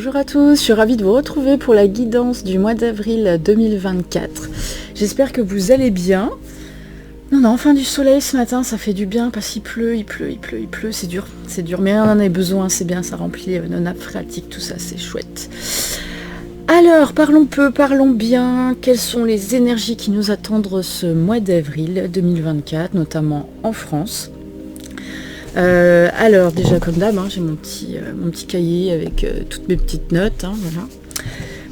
Bonjour à tous, je suis ravie de vous retrouver pour la guidance du mois d'avril 2024. J'espère que vous allez bien. Non, enfin du soleil ce matin, ça fait du bien parce qu'il pleut, c'est dur, mais on en a besoin, c'est bien, ça remplit nos nappes phréatiques, tout ça, c'est chouette. Alors, parlons peu, parlons bien, quelles sont les énergies qui nous attendent ce mois d'avril 2024, notamment en France. Alors déjà comme d'hab, j'ai mon petit cahier avec toutes mes petites notes,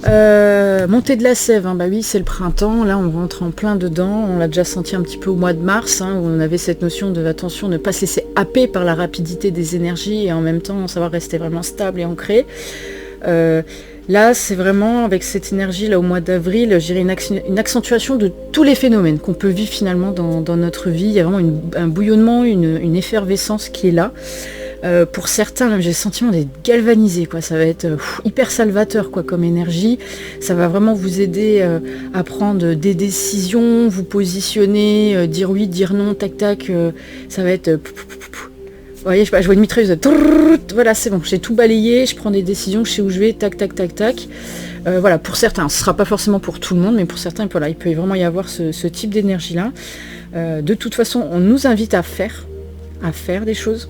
voilà. Montée de la sève, bah oui c'est le printemps, là on rentre en plein dedans, on l'a déjà senti un petit peu au mois de mars, où on avait cette notion de attention, ne pas se laisser happer par la rapidité des énergies et en même temps savoir rester vraiment stable et ancré. Là, c'est vraiment, avec cette énergie, là, au mois d'avril, je dirais une accentuation de tous les phénomènes qu'on peut vivre finalement dans notre vie. Il y a vraiment un bouillonnement, une effervescence qui est là. Pour certains, j'ai le sentiment d'être galvanisé, quoi. Ça va être hyper salvateur, quoi, comme énergie. Ça va vraiment vous aider à prendre des décisions, vous positionner, dire oui, dire non, tac, tac. Ça va être... Vous voyez, je vois une mitrailleuse, voilà, c'est bon, j'ai tout balayé, je prends des décisions, je sais où je vais, tac, tac, tac, tac. Voilà, pour certains, ce ne sera pas forcément pour tout le monde, mais pour certains, voilà, il peut vraiment y avoir ce type d'énergie-là. De toute façon, on nous invite à faire des choses.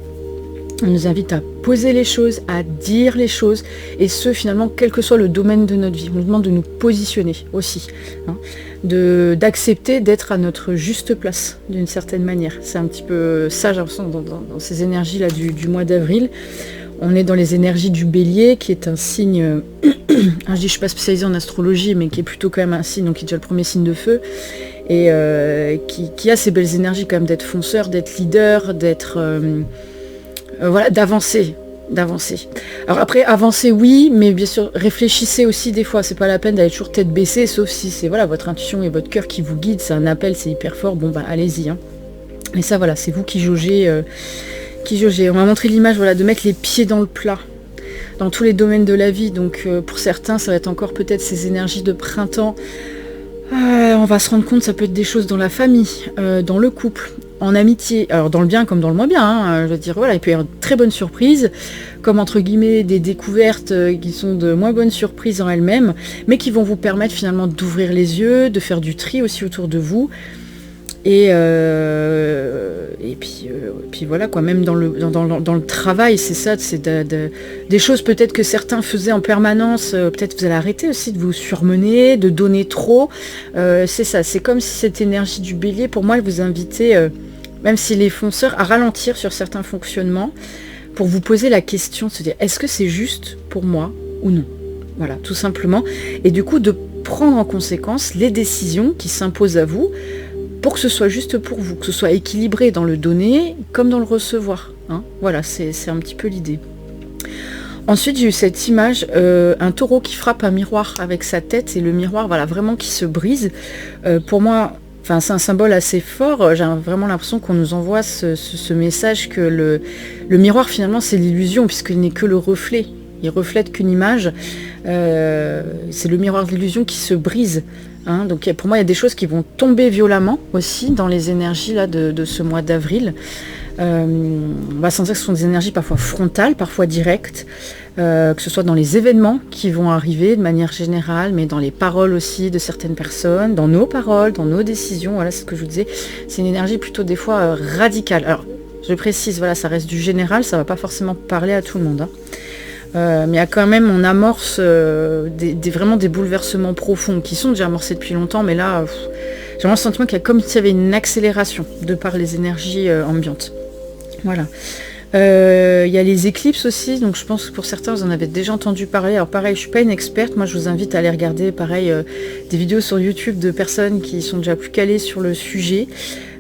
On nous invite à poser les choses, à dire les choses, et ce, finalement, quel que soit le domaine de notre vie. On nous demande de nous positionner aussi, d'accepter d'être à notre juste place, d'une certaine manière. C'est un petit peu ça, j'ai l'impression, dans ces énergies-là du mois d'avril. On est dans les énergies du bélier, qui est un signe, je ne suis pas spécialisée en astrologie, mais qui est plutôt quand même un signe, donc qui est déjà le premier signe de feu, et qui a ces belles énergies quand même d'être fonceur, d'être leader, d'être... voilà, d'avancer. Alors après, avancer oui, mais bien sûr, réfléchissez aussi des fois. C'est pas la peine d'aller toujours tête baissée, sauf si c'est voilà votre intuition et votre cœur qui vous guident. C'est un appel, c'est hyper fort. Bon bah allez-y. Mais ça voilà, c'est vous qui jaugez. On m'a montré l'image, voilà, de mettre les pieds dans le plat dans tous les domaines de la vie. Donc pour certains, ça va être encore peut-être ces énergies de printemps. On va se rendre compte, ça peut être des choses dans la famille, dans le couple, en amitié, alors dans le bien comme dans le moins bien, je veux dire, voilà, il peut y avoir de très bonnes surprises, comme entre guillemets des découvertes qui sont de moins bonnes surprises en elles-mêmes, mais qui vont vous permettre finalement d'ouvrir les yeux, de faire du tri aussi autour de vous, et puis voilà quoi, même dans le travail, c'est ça, c'est des choses peut-être que certains faisaient en permanence, peut-être vous allez arrêter aussi de vous surmener, de donner trop, c'est ça, c'est comme si cette énergie du bélier, pour moi, elle vous invitait, même s'il est fonceur, à ralentir sur certains fonctionnements, pour vous poser la question, de se dire, est-ce que c'est juste pour moi ou non? Voilà, tout simplement, et du coup de prendre en conséquence les décisions qui s'imposent à vous, pour que ce soit juste pour vous, que ce soit équilibré dans le donner comme dans le recevoir. Voilà, c'est un petit peu l'idée. Ensuite, j'ai eu cette image, un taureau qui frappe un miroir avec sa tête, et le miroir, voilà, vraiment qui se brise. Pour moi, c'est un symbole assez fort. J'ai vraiment l'impression qu'on nous envoie ce message que le miroir, finalement, c'est l'illusion, puisqu'il n'est que le reflet. Il reflète qu'une image. C'est le miroir de l'illusion qui se brise. Donc pour moi, il y a des choses qui vont tomber violemment aussi dans les énergies là, de ce mois d'avril. On va sentir que ce sont des énergies parfois frontales, parfois directes, que ce soit dans les événements qui vont arriver de manière générale, mais dans les paroles aussi de certaines personnes, dans nos paroles, dans nos décisions. Voilà, c'est ce que je vous disais. C'est une énergie plutôt des fois radicale. Alors, je précise, voilà, ça reste du général, ça ne va pas forcément parler à tout le monde. Mais il y a quand même, on amorce vraiment des bouleversements profonds qui sont déjà amorcés depuis longtemps, mais là, j'ai vraiment le sentiment qu'il y a comme s'il y avait une accélération de par les énergies ambiantes. Voilà. Il y a les éclipses aussi, donc je pense que pour certains, vous en avez déjà entendu parler. Alors pareil, je ne suis pas une experte, moi je vous invite à aller regarder, pareil, des vidéos sur YouTube de personnes qui sont déjà plus calées sur le sujet.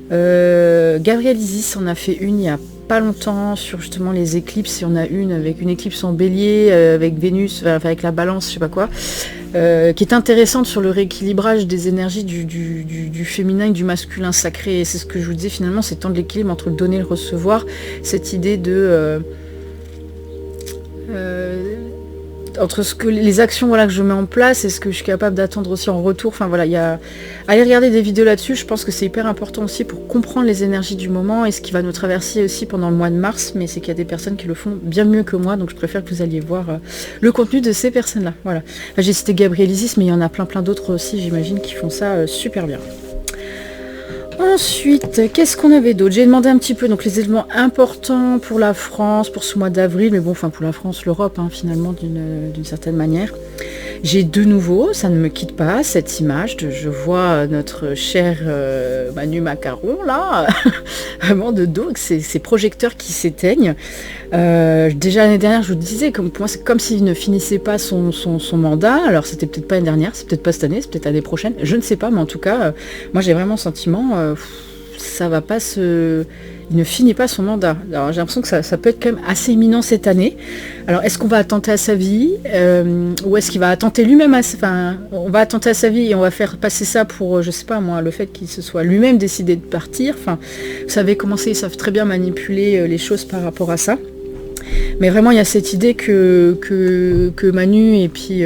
Gabriel Isis en a fait une il y a pas longtemps sur justement les éclipses, et on a une avec une éclipse en bélier, avec Vénus, avec la balance, je sais pas quoi, qui est intéressante sur le rééquilibrage des énergies du féminin et du masculin sacré. Et c'est ce que je vous disais finalement, c'est tant de l'équilibre entre le donner et le recevoir, cette idée de entre ce que les actions voilà, que je mets en place et ce que je suis capable d'attendre aussi en retour. Enfin voilà, allez regarder des vidéos là-dessus, je pense que c'est hyper important aussi pour comprendre les énergies du moment et ce qui va nous traverser aussi pendant le mois de mars, mais c'est qu'il y a des personnes qui le font bien mieux que moi, donc je préfère que vous alliez voir le contenu de ces personnes-là. Voilà. Enfin, j'ai cité Gabriel Isis, mais il y en a plein d'autres aussi, j'imagine, qui font ça super bien. Ensuite, qu'est-ce qu'on avait d'autre? J'ai demandé un petit peu donc les éléments importants pour la France, pour ce mois d'avril, mais bon, enfin pour la France, l'Europe, hein, finalement, d'une certaine manière. J'ai de nouveau, ça ne me quitte pas, cette image je vois notre cher Manu Macaron, là, vraiment de dos, avec ces projecteurs qui s'éteignent. Déjà l'année dernière, je vous disais, pour moi, c'est comme s'il ne finissait pas son mandat. Alors, c'était peut-être pas l'année dernière, c'est peut-être pas cette année, c'est peut-être l'année prochaine, je ne sais pas, mais en tout cas, moi, j'ai vraiment le sentiment, ça va pas se... Il ne finit pas son mandat. Alors j'ai l'impression que ça peut être quand même assez imminent cette année. Alors est-ce qu'on va attenter à sa vie ou est-ce qu'il va attenter lui-même on va attenter à sa vie et on va faire passer ça pour, je sais pas moi, le fait qu'il se soit lui-même décidé de partir. Enfin, vous savez comment c'est, ils savent très bien manipuler les choses par rapport à ça. Mais vraiment, il y a cette idée que Manu et puis...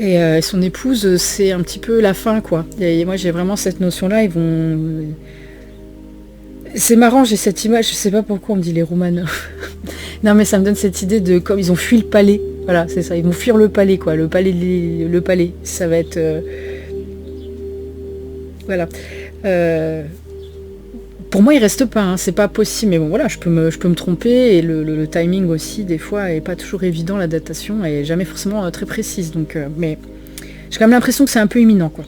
Et son épouse, c'est un petit peu la fin, quoi. Et moi, j'ai vraiment cette notion-là, ils vont... C'est marrant, j'ai cette image, je sais pas pourquoi on me dit les Romanov. Non, mais ça me donne cette idée de comme ils ont fui le palais. Voilà, c'est ça, ils vont fuir le palais, quoi. Le palais, ça va être... Voilà. Pour moi, il reste pas, hein, c'est pas possible. Mais bon, voilà, je peux me tromper. Et le timing aussi, des fois, est pas toujours évident. La datation est jamais forcément très précise. Donc, mais j'ai quand même l'impression que c'est un peu imminent, quoi.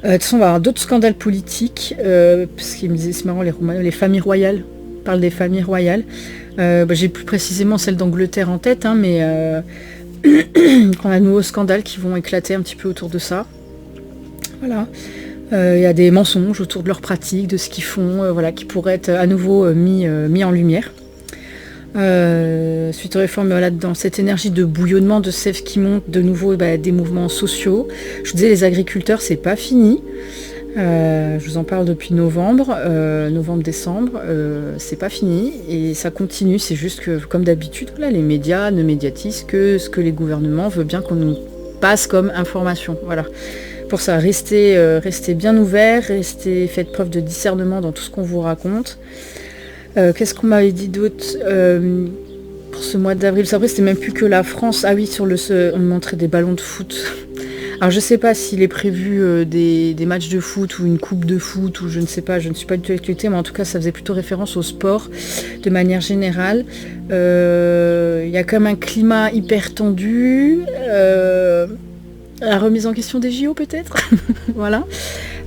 De toute façon, on va avoir d'autres scandales politiques, parce qu'il me disait, c'est marrant, les familles royales, on parle des familles royales. J'ai plus précisément celle d'Angleterre en tête, hein, mais qu'on a de nouveaux scandales qui vont éclater un petit peu autour de ça. Voilà. Il y a des mensonges autour de leurs pratiques, de ce qu'ils font, voilà, qui pourraient être à nouveau mis en lumière. Suite aux réformes, voilà, dans cette énergie de bouillonnement de sève qui monte, de nouveau des mouvements sociaux. Je vous disais, les agriculteurs, c'est pas fini. Je vous en parle depuis novembre, décembre, c'est pas fini et ça continue. C'est juste que, comme d'habitude, là, les médias ne médiatisent que ce que les gouvernements veulent bien qu'on nous passe comme information. Voilà. Pour ça, restez bien ouverts, faites preuve de discernement dans tout ce qu'on vous raconte. Qu'est-ce qu'on m'avait dit d'autre pour ce mois d'avril? Après, c'était même plus que la France. Ah oui, on me montrait des ballons de foot. Alors je sais pas s'il est prévu des matchs de foot ou une coupe de foot ou je ne sais pas, je ne suis pas du tout l'actualité, mais en tout cas ça faisait plutôt référence au sport de manière générale. Il y a quand même un climat hyper tendu. La remise en question des JO peut-être. Voilà.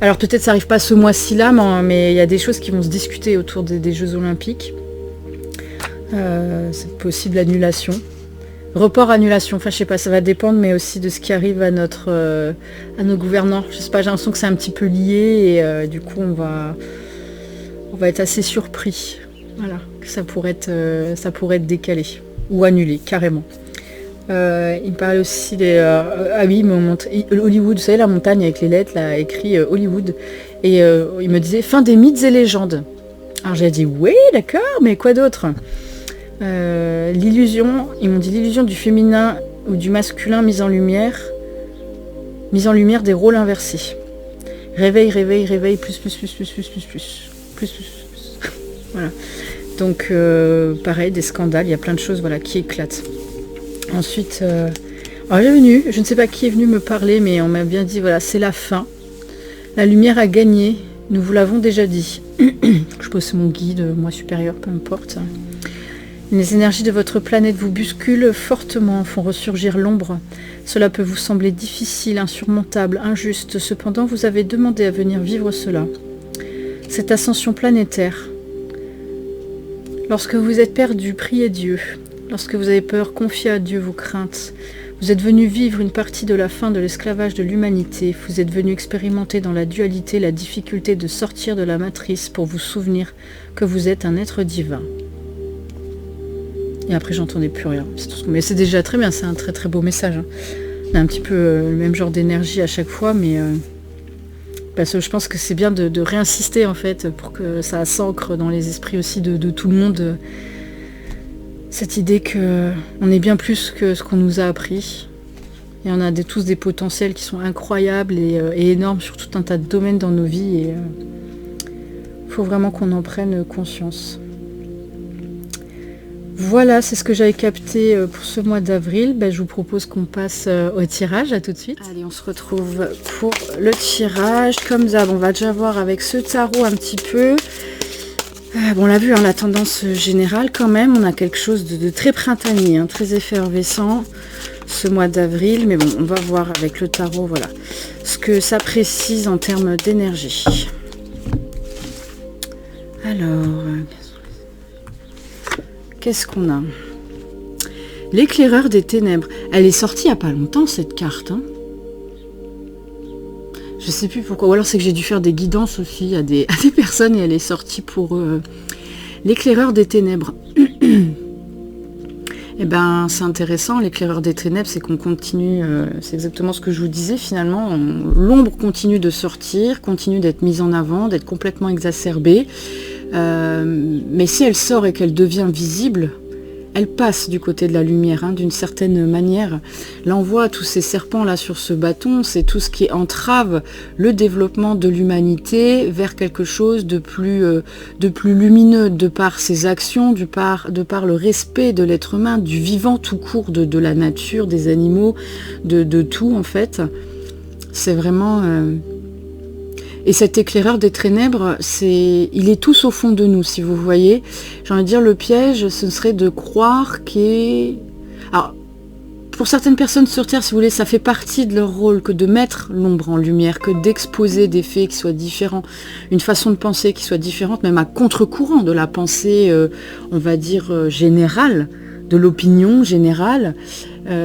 Alors peut-être ça n'arrive pas ce mois-ci là, mais il y a des choses qui vont se discuter autour des Jeux Olympiques. C'est possible annulation. Report, annulation, enfin je sais pas, ça va dépendre, mais aussi de ce qui arrive à nos gouvernants. Je sais pas, j'ai l'impression que c'est un petit peu lié et du coup on va être assez surpris. Voilà, que ça pourrait être décalé ou annulé carrément. Il me parlait aussi il me montre Hollywood, vous savez la montagne avec les lettres là écrit Hollywood et il me disait fin des mythes et légendes. Alors j'ai dit oui d'accord, mais quoi d'autre? L'illusion, ils m'ont dit l'illusion du féminin ou du masculin mise en lumière des rôles inversés. Réveil, plus. Voilà. Donc pareil, des scandales, il y a plein de choses voilà, qui éclatent. Ensuite, je ne sais pas qui est venu me parler, mais on m'a bien dit, voilà, c'est la fin. La lumière a gagné, nous vous l'avons déjà dit. Je pose mon guide, moi supérieur, peu importe. Les énergies de votre planète vous bousculent fortement, font ressurgir l'ombre. Cela peut vous sembler difficile, insurmontable, injuste. Cependant, vous avez demandé à venir vivre cela. Cette ascension planétaire. Lorsque vous êtes perdu, priez Dieu. Lorsque vous avez peur, confiez à Dieu vos craintes. Vous êtes venu vivre une partie de la fin de l'esclavage de l'humanité. Vous êtes venu expérimenter dans la dualité la difficulté de sortir de la matrice pour vous souvenir que vous êtes un être divin. Et après, j'entendais plus rien. Mais c'est déjà très bien, c'est un très très beau message. Hein. On a un petit peu le même genre d'énergie à chaque fois, mais parce que je pense que c'est bien de réinsister en fait pour que ça s'ancre dans les esprits aussi de tout le monde. Cette idée que on est bien plus que ce qu'on nous a appris. Et on a tous des potentiels qui sont incroyables et énormes sur tout un tas de domaines dans nos vies. Et faut vraiment qu'on en prenne conscience. Voilà, c'est ce que j'avais capté pour ce mois d'avril. Je vous propose qu'on passe au tirage. À tout de suite. Allez, on se retrouve pour le tirage. Comme d'hab, on va déjà voir avec ce tarot un petit peu. Bon, on l'a vu, la tendance générale quand même. On a quelque chose de très printanier, très effervescent ce mois d'avril. Mais bon, on va voir avec le tarot, voilà, ce que ça précise en termes d'énergie. Alors... qu'est-ce qu'on a? L'éclaireur des ténèbres. Elle est sortie il n'y a pas longtemps, cette carte. Je sais plus pourquoi. Ou alors c'est que j'ai dû faire des guidances aussi à des personnes et elle est sortie pour l'éclaireur des ténèbres. Eh ben, c'est intéressant. L'éclaireur des ténèbres, c'est qu'on continue. C'est exactement ce que je vous disais finalement. L'ombre continue de sortir, continue d'être mise en avant, d'être complètement exacerbée. Mais si elle sort et qu'elle devient visible, elle passe du côté de la lumière, d'une certaine manière. Là, on voit tous ces serpents là sur ce bâton, c'est tout ce qui entrave le développement de l'humanité vers quelque chose de plus lumineux, de par ses actions, de par le respect de l'être humain, du vivant tout court, de la nature, des animaux, de tout en fait. C'est vraiment... Et cet éclaireur des ténèbres, il est tous au fond de nous, si vous voyez. J'ai envie de dire, le piège, ce serait de croire Alors, pour certaines personnes sur Terre, si vous voulez, ça fait partie de leur rôle que de mettre l'ombre en lumière, que d'exposer des faits qui soient différents, une façon de penser qui soit différente, même à contre-courant de la pensée, on va dire, générale, de l'opinion générale.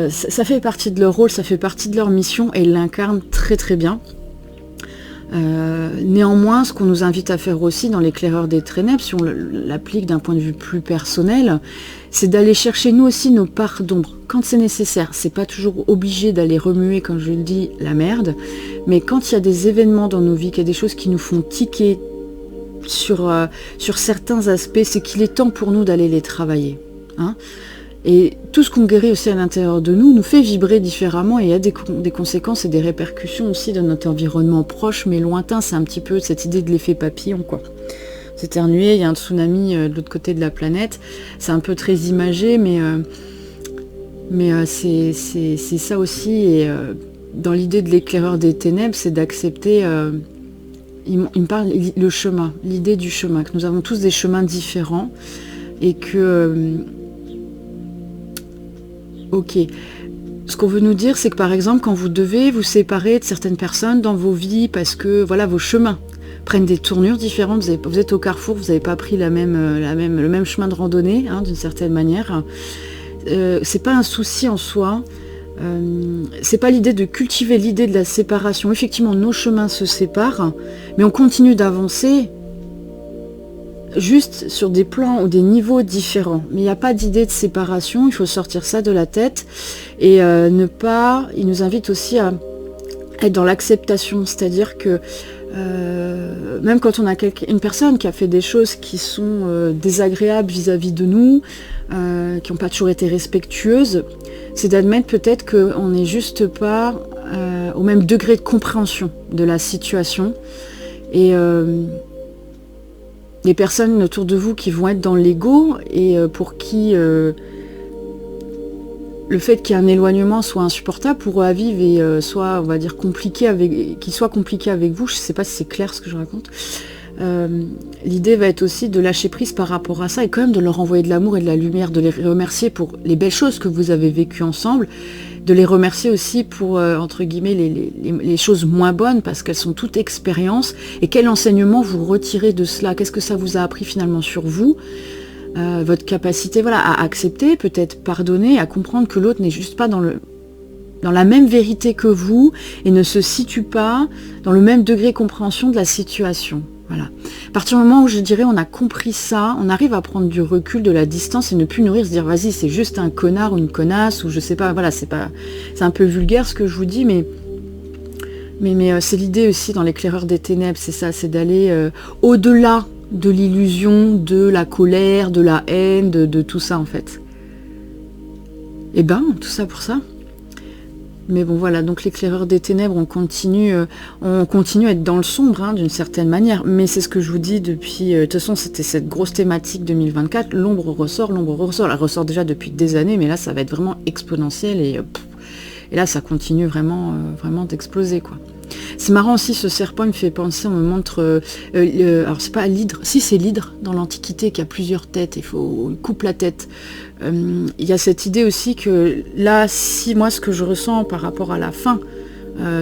Ça fait partie de leur rôle, ça fait partie de leur mission, et ils l'incarnent très très bien. Néanmoins, ce qu'on nous invite à faire aussi dans l'éclaireur des ténèbres, si on l'applique d'un point de vue plus personnel, c'est d'aller chercher nous aussi nos parts d'ombre, quand c'est nécessaire. C'est pas toujours obligé d'aller remuer, comme je le dis, la merde, mais quand il y a des événements dans nos vies, qu'il y a des choses qui nous font tiquer sur certains aspects, c'est qu'il est temps pour nous d'aller les travailler. Et tout ce qu'on guérit aussi à l'intérieur de nous fait vibrer différemment et il y a des conséquences et des répercussions aussi dans notre environnement proche mais lointain. C'est un petit peu cette idée de l'effet papillon, quoi. S'éternuer, il y a un tsunami de l'autre côté de la planète. C'est un peu très imagé, mais c'est ça aussi. Et dans l'idée de l'éclaireur des ténèbres, c'est d'accepter... il me parle le chemin, l'idée du chemin, que nous avons tous des chemins différents et que... Ok. Ce qu'on veut nous dire, c'est que par exemple, quand vous devez vous séparer de certaines personnes dans vos vies, parce que voilà, vos chemins prennent des tournures différentes, vous êtes au carrefour, vous n'avez pas pris le même chemin de randonnée, d'une certaine manière. C'est pas un souci en soi. C'est pas l'idée de cultiver l'idée de la séparation. Effectivement, nos chemins se séparent, mais on continue d'avancer. Juste sur des plans ou des niveaux différents. Mais il n'y a pas d'idée de séparation, il faut sortir ça de la tête et il nous invite aussi à être dans l'acceptation, c'est-à-dire que même quand on a une personne qui a fait des choses qui sont désagréables vis-à-vis de nous, qui n'ont pas toujours été respectueuses, c'est d'admettre peut-être qu'on n'est juste pas au même degré de compréhension de la situation et les personnes autour de vous qui vont être dans l'ego et pour qui le fait qu'il y ait un éloignement soit insupportable pour eux à vivre et soit, on va dire, qu'il soit compliqué avec vous, je ne sais pas si c'est clair ce que je raconte, l'idée va être aussi de lâcher prise par rapport à ça et quand même de leur envoyer de l'amour et de la lumière, de les remercier pour les belles choses que vous avez vécues ensemble, de les remercier aussi pour, entre guillemets, les choses moins bonnes, parce qu'elles sont toutes expériences. Et quel enseignement vous retirez de cela? Qu'est-ce que ça vous a appris finalement sur vous? Votre capacité à accepter, peut-être pardonner, à comprendre que l'autre n'est juste pas dans la même vérité que vous et ne se situe pas dans le même degré de compréhension de la situation. Voilà. À partir du moment où je dirais on a compris ça, on arrive à prendre du recul, de la distance et ne plus nourrir, se dire vas-y c'est juste un connard ou une connasse ou je sais pas, voilà, c'est un peu vulgaire ce que je vous dis, mais c'est l'idée aussi dans l'éclaireur des ténèbres, c'est ça, c'est d'aller au-delà de l'illusion, de la colère, de la haine, de tout ça en fait. Et ben, tout ça pour ça. Mais bon, voilà, donc l'éclaireur des ténèbres, on continue à être dans le sombre, hein, d'une certaine manière. Mais c'est ce que je vous dis depuis... de toute façon, c'était cette grosse thématique 2024. L'ombre ressort, l'ombre ressort. Elle ressort déjà depuis des années, mais là, ça va être vraiment exponentiel. Et là, ça continue vraiment, vraiment d'exploser, quoi. C'est marrant aussi, ce serpent, il me fait penser, on me montre... alors, c'est pas l'hydre. Si, c'est l'hydre, dans l'Antiquité, qui a plusieurs têtes. Il coupe la tête. Il y a cette idée aussi que là, si moi, ce que je ressens par rapport à la fin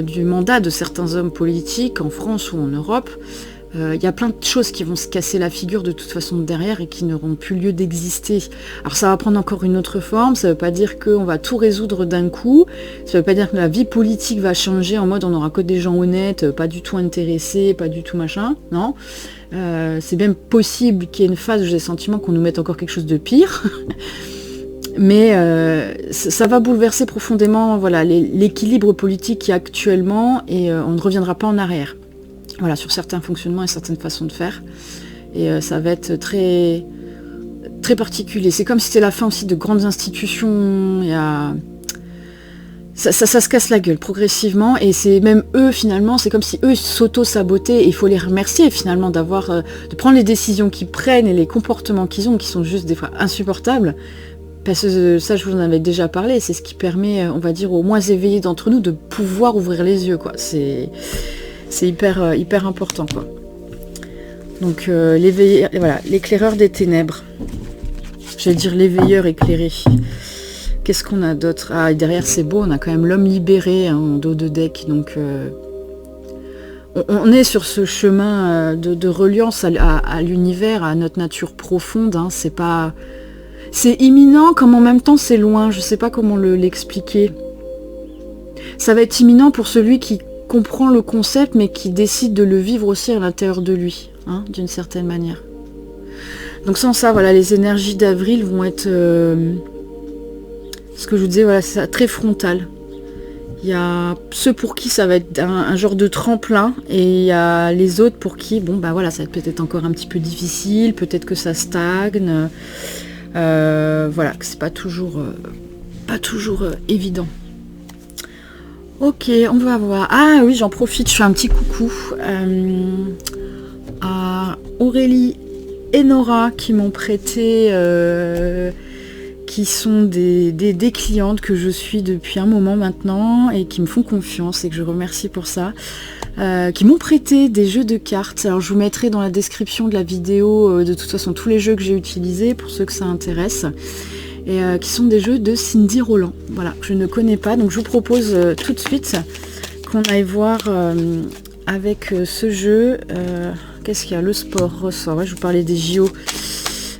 du mandat de certains hommes politiques, en France ou en Europe, il y a plein de choses qui vont se casser la figure de toute façon derrière et qui n'auront plus lieu d'exister. Alors ça va prendre encore une autre forme, ça ne veut pas dire qu'on va tout résoudre d'un coup, ça ne veut pas dire que la vie politique va changer en mode on n'aura que des gens honnêtes, pas du tout intéressés, pas du tout machin, non. C'est bien possible qu'il y ait une phase où j'ai le sentiment qu'on nous mette encore quelque chose de pire. Mais ça va bouleverser profondément voilà, l'équilibre politique qui est actuellement et on ne reviendra pas en arrière. Voilà, sur certains fonctionnements et certaines façons de faire. Et ça va être très, très particulier. C'est comme si c'était la fin aussi de grandes institutions. Ça se casse la gueule progressivement. Et c'est même eux, finalement, c'est comme si eux s'auto-sabotaient. Et il faut les remercier, finalement, de prendre les décisions qu'ils prennent et les comportements qu'ils ont, qui sont juste des fois insupportables. Parce que ça, je vous en avais déjà parlé. C'est ce qui permet, on va dire, aux moins éveillés d'entre nous de pouvoir ouvrir les yeux, quoi. C'est hyper important, quoi. Donc voilà, l'éclaireur des ténèbres. J'allais dire l'éveilleur éclairé. Qu'est-ce qu'on a d'autre? Ah, et derrière c'est beau, on a quand même l'homme libéré hein, en dos de deck. Donc on est sur ce chemin de reliance à l'univers, à notre nature profonde. Hein. C'est imminent, comme en même temps c'est loin. Je sais pas comment l'expliquer. Ça va être imminent pour celui qui comprend le concept mais qui décide de le vivre aussi à l'intérieur de lui, hein, d'une certaine manière. Donc sans ça, voilà, les énergies d'avril vont être ce que je vous disais, voilà, c'est ça, très frontal. Il y a ceux pour qui ça va être un genre de tremplin et il y a les autres pour qui, bon bah voilà, ça va peut-être encore un petit peu difficile, peut-être que ça stagne, voilà, que c'est pas toujours évident. Ok, on va voir. Ah oui, j'en profite, je fais un petit coucou à Aurélie et Nora qui m'ont prêté, qui sont des clientes que je suis depuis un moment maintenant et qui me font confiance et que je remercie pour ça, qui m'ont prêté des jeux de cartes. Alors je vous mettrai dans la description de la vidéo de toute façon tous les jeux que j'ai utilisés pour ceux que ça intéresse. Et qui sont des jeux de Cindy Roland, voilà, que je ne connais pas. Donc je vous propose tout de suite qu'on aille voir avec ce jeu. Qu'est-ce qu'il y a? Le sport ressort. Ouais, je vous parlais des JO.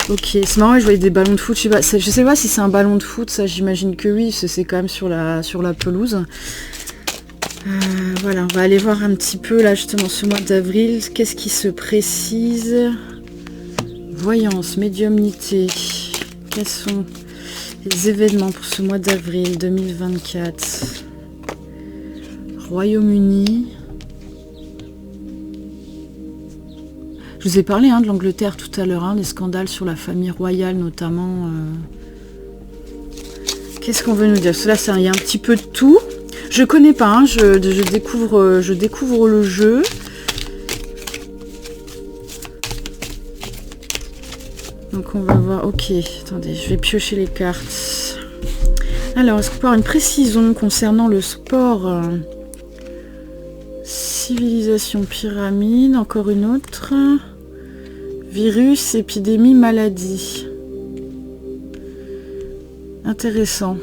Ok, c'est marrant, je voyais des ballons de foot. Je sais pas si c'est un ballon de foot, ça j'imagine que oui, parce que c'est quand même sur la pelouse. Voilà, on va aller voir un petit peu là justement ce mois d'avril. Qu'est-ce qui se précise? Voyance, médiumnité. Quels sont les événements pour ce mois d'avril 2024? Royaume-Uni. Je vous ai parlé hein, de l'Angleterre tout à l'heure, hein, des scandales sur la famille royale notamment. Qu'est-ce qu'on veut nous dire? Cela, il y a un petit peu de tout. Je connais pas, hein, je découvre le jeu. Donc on va voir, ok, attendez, je vais piocher les cartes. Alors, est-ce qu'on peut avoir une précision concernant le sport? Civilisation, pyramide, encore une autre. Virus, épidémie, maladie. Intéressant.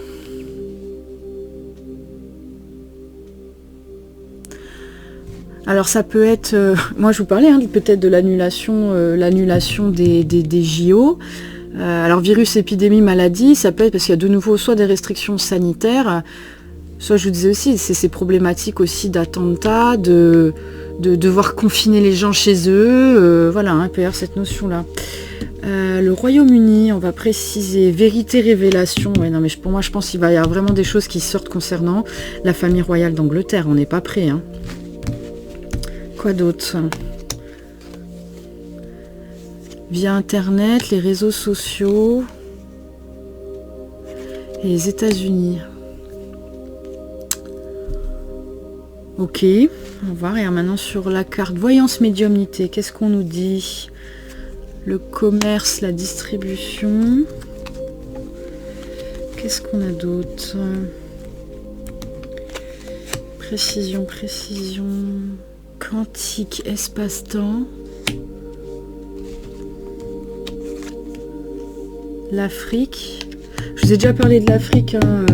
Alors ça peut être, moi je vous parlais hein, peut-être de l'annulation des JO. Alors virus, épidémie, maladie, ça peut être parce qu'il y a de nouveau soit des restrictions sanitaires, soit je vous disais aussi, c'est ces problématiques aussi d'attentats, de devoir confiner les gens chez eux, voilà, hein, il peut y avoir cette notion-là. Le Royaume-Uni, on va préciser, vérité, révélation, ouais, non mais pour moi je pense qu'il va y avoir vraiment des choses qui sortent concernant la famille royale d'Angleterre, on n'est pas prêt, hein. Quoi d'autre? Via internet, les réseaux sociaux. Et les États-Unis. Ok, on va voir. Et maintenant sur la carte voyance médiumnité, qu'est-ce qu'on nous dit? Le commerce, la distribution. Qu'est-ce qu'on a d'autre? Précision, précision. Quantique, espace-temps. L'Afrique. Je vous ai déjà parlé de l'Afrique, hein,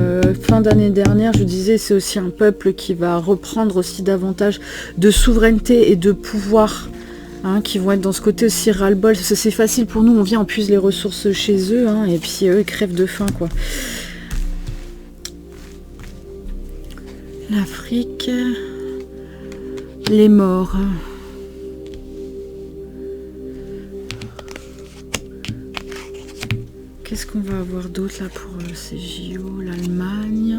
fin d'année dernière. Je vous disais, c'est aussi un peuple qui va reprendre aussi davantage de souveraineté et de pouvoir, hein, qui vont être dans ce côté aussi ras-le-bol. Parce que c'est facile pour nous, on vient, on puise les ressources chez eux, hein, et puis eux, ils crèvent de faim, quoi. L'Afrique, les morts. Qu'est-ce qu'on va avoir d'autre là pour ces JO? L'Allemagne.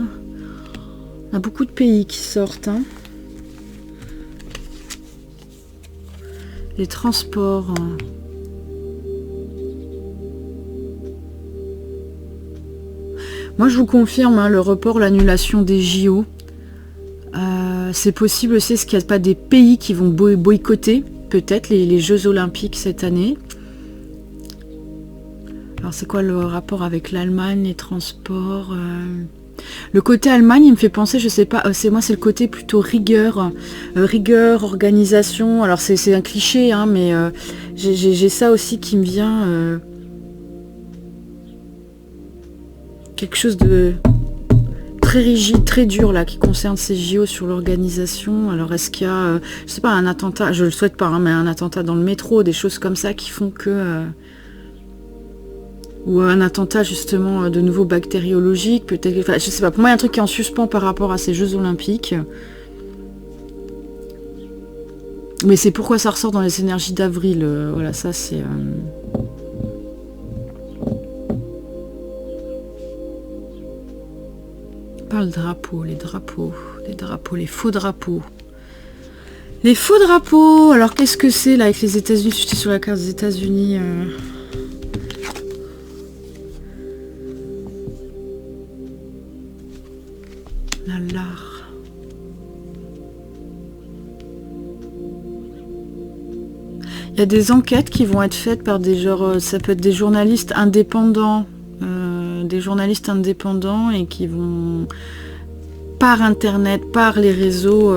On a beaucoup de pays qui sortent. Hein. Les transports. Moi je vous confirme, hein, le report, l'annulation des JO. C'est possible aussi, est-ce qu'il n'y a pas des pays qui vont boycotter peut-être les Jeux Olympiques cette année? Alors c'est quoi le rapport avec l'Allemagne, les transports? Le côté Allemagne, il me fait penser, je sais pas, c'est le côté plutôt rigueur, rigueur, organisation. Alors c'est un cliché, hein, mais j'ai ça aussi qui me vient. Quelque chose de très rigide, très dur là, qui concerne ces JO sur l'organisation. Alors est-ce qu'il y a, je sais pas, un attentat, je le souhaite pas, hein, mais un attentat dans le métro, des choses comme ça qui font que... ou un attentat justement de nouveau bactériologique, peut-être, enfin, je sais pas, pour moi il y a un truc qui est en suspens par rapport à ces Jeux Olympiques. Mais c'est pourquoi ça ressort dans les énergies d'avril, voilà, ça c'est... Pas le drapeau, les drapeaux, les faux drapeaux. Les faux drapeaux, alors qu'est-ce que c'est là avec les États-Unis? J'étais sur la carte des États-Unis. L'art. Il y a des enquêtes qui vont être faites par des ça peut être des journalistes indépendants, et qui vont par internet, par les réseaux.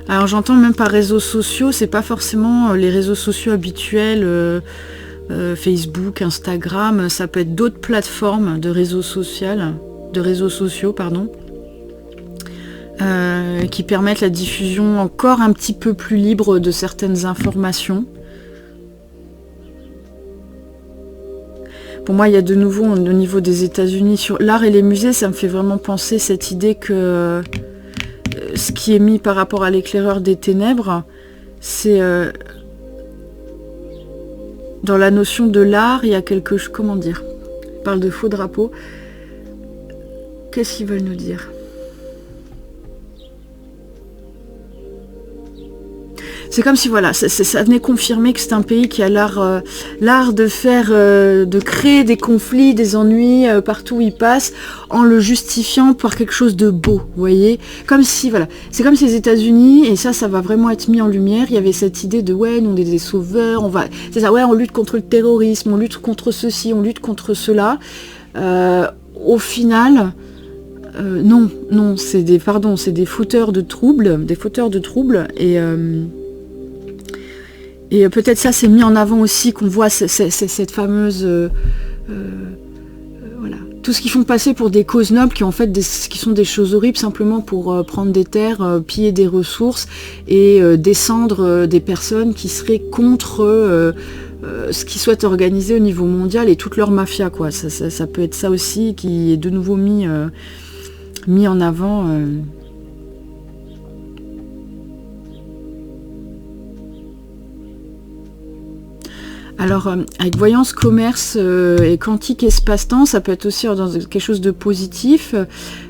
Alors j'entends même par réseaux sociaux, c'est pas forcément les réseaux sociaux habituels, Facebook, Instagram, ça peut être d'autres plateformes de réseaux sociaux, pardon. Qui permettent la diffusion encore un petit peu plus libre de certaines informations. Pour moi, il y a de nouveau au niveau des États-Unis sur l'art et les musées, ça me fait vraiment penser cette idée que ce qui est mis par rapport à l'éclaireur des ténèbres, c'est dans la notion de l'art, il y a quelque chose, comment dire, on parle de faux drapeaux. Qu'est-ce qu'ils veulent nous dire ? C'est comme si voilà, ça venait confirmer que c'est un pays qui a l'art de faire, de créer des conflits, des ennuis partout où il passe, en le justifiant par quelque chose de beau, vous voyez. Comme si voilà, c'est comme si les États-Unis, et ça va vraiment être mis en lumière. Il y avait cette idée de ouais, nous on est des sauveurs, c'est ça, ouais, on lutte contre le terrorisme, on lutte contre ceci, on lutte contre cela. Au final. Non, c'est des fauteurs de troubles, et peut-être ça c'est mis en avant aussi, qu'on voit cette fameuse, voilà, tout ce qu'ils font passer pour des causes nobles, qui en fait qui sont des choses horribles simplement pour prendre des terres, piller des ressources et descendre des personnes qui seraient contre ce qui soit organisé au niveau mondial et toute leur mafia, quoi. Ça peut être ça aussi qui est de nouveau mis en avant. Alors, avec voyance, commerce et quantique espace-temps, ça peut être aussi dans quelque chose de positif.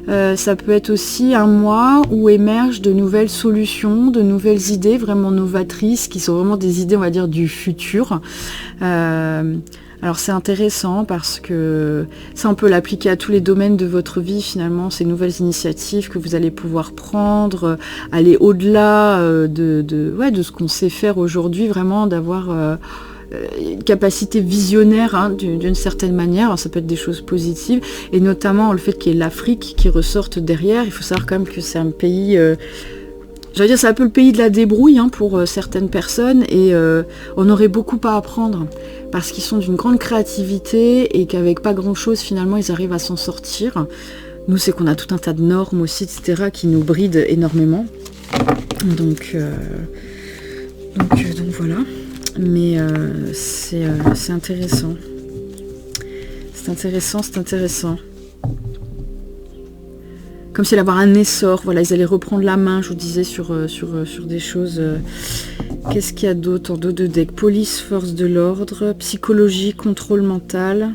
Ça peut être aussi un mois où émergent de nouvelles solutions, de nouvelles idées vraiment novatrices, qui sont vraiment des idées, on va dire, du futur. Alors c'est intéressant parce que ça on peut l'appliquer à tous les domaines de votre vie finalement, ces nouvelles initiatives que vous allez pouvoir prendre, aller au-delà de ce qu'on sait faire aujourd'hui, vraiment d'avoir une capacité visionnaire hein, d'une certaine manière. Alors, ça peut être des choses positives et notamment le fait qu'il y ait l'Afrique qui ressorte derrière. Il faut savoir quand même que c'est un pays... j'allais dire c'est un peu le pays de la débrouille hein, pour certaines personnes et on aurait beaucoup à apprendre parce qu'ils sont d'une grande créativité et qu'avec pas grand chose finalement ils arrivent à s'en sortir. Nous c'est qu'on a tout un tas de normes aussi etc qui nous brident énormément. Donc voilà. Mais c'est intéressant. C'est intéressant. Comme s'il allait avoir un essor, voilà, ils allaient reprendre la main, je vous disais, sur des choses. Qu'est-ce qu'il y a d'autre en dos de deck? Police, force de l'ordre, psychologie, contrôle mental,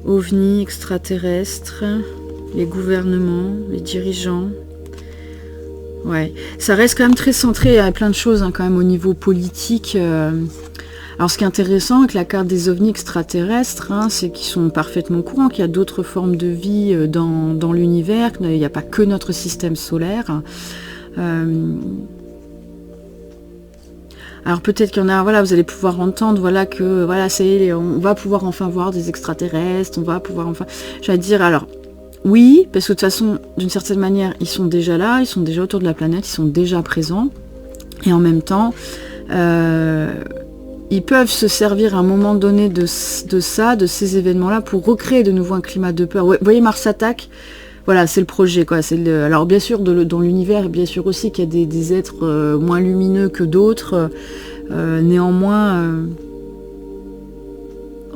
ovni, extraterrestre, les gouvernements, les dirigeants. Ouais, ça reste quand même très centré à plein de choses, hein, quand même au niveau politique. Alors ce qui est intéressant avec la carte des ovnis extraterrestres, hein, c'est qu'ils sont parfaitement au courant qu'il y a d'autres formes de vie dans l'univers, qu'il n'y a pas que notre système solaire. Alors peut-être qu'il y en a, voilà, vous allez pouvoir entendre, voilà, que voilà, on va pouvoir enfin voir des extraterrestres, on va pouvoir enfin. J'allais dire, alors, oui, parce que de toute façon, d'une certaine manière, ils sont déjà là, ils sont déjà autour de la planète, ils sont déjà présents. Et en même temps, ils peuvent se servir à un moment donné de ces événements-là, pour recréer de nouveau un climat de peur. Vous voyez Mars Attack, voilà, c'est le projet, quoi. Alors bien sûr, dans l'univers, bien sûr aussi qu'il y a des êtres moins lumineux que d'autres. Néanmoins,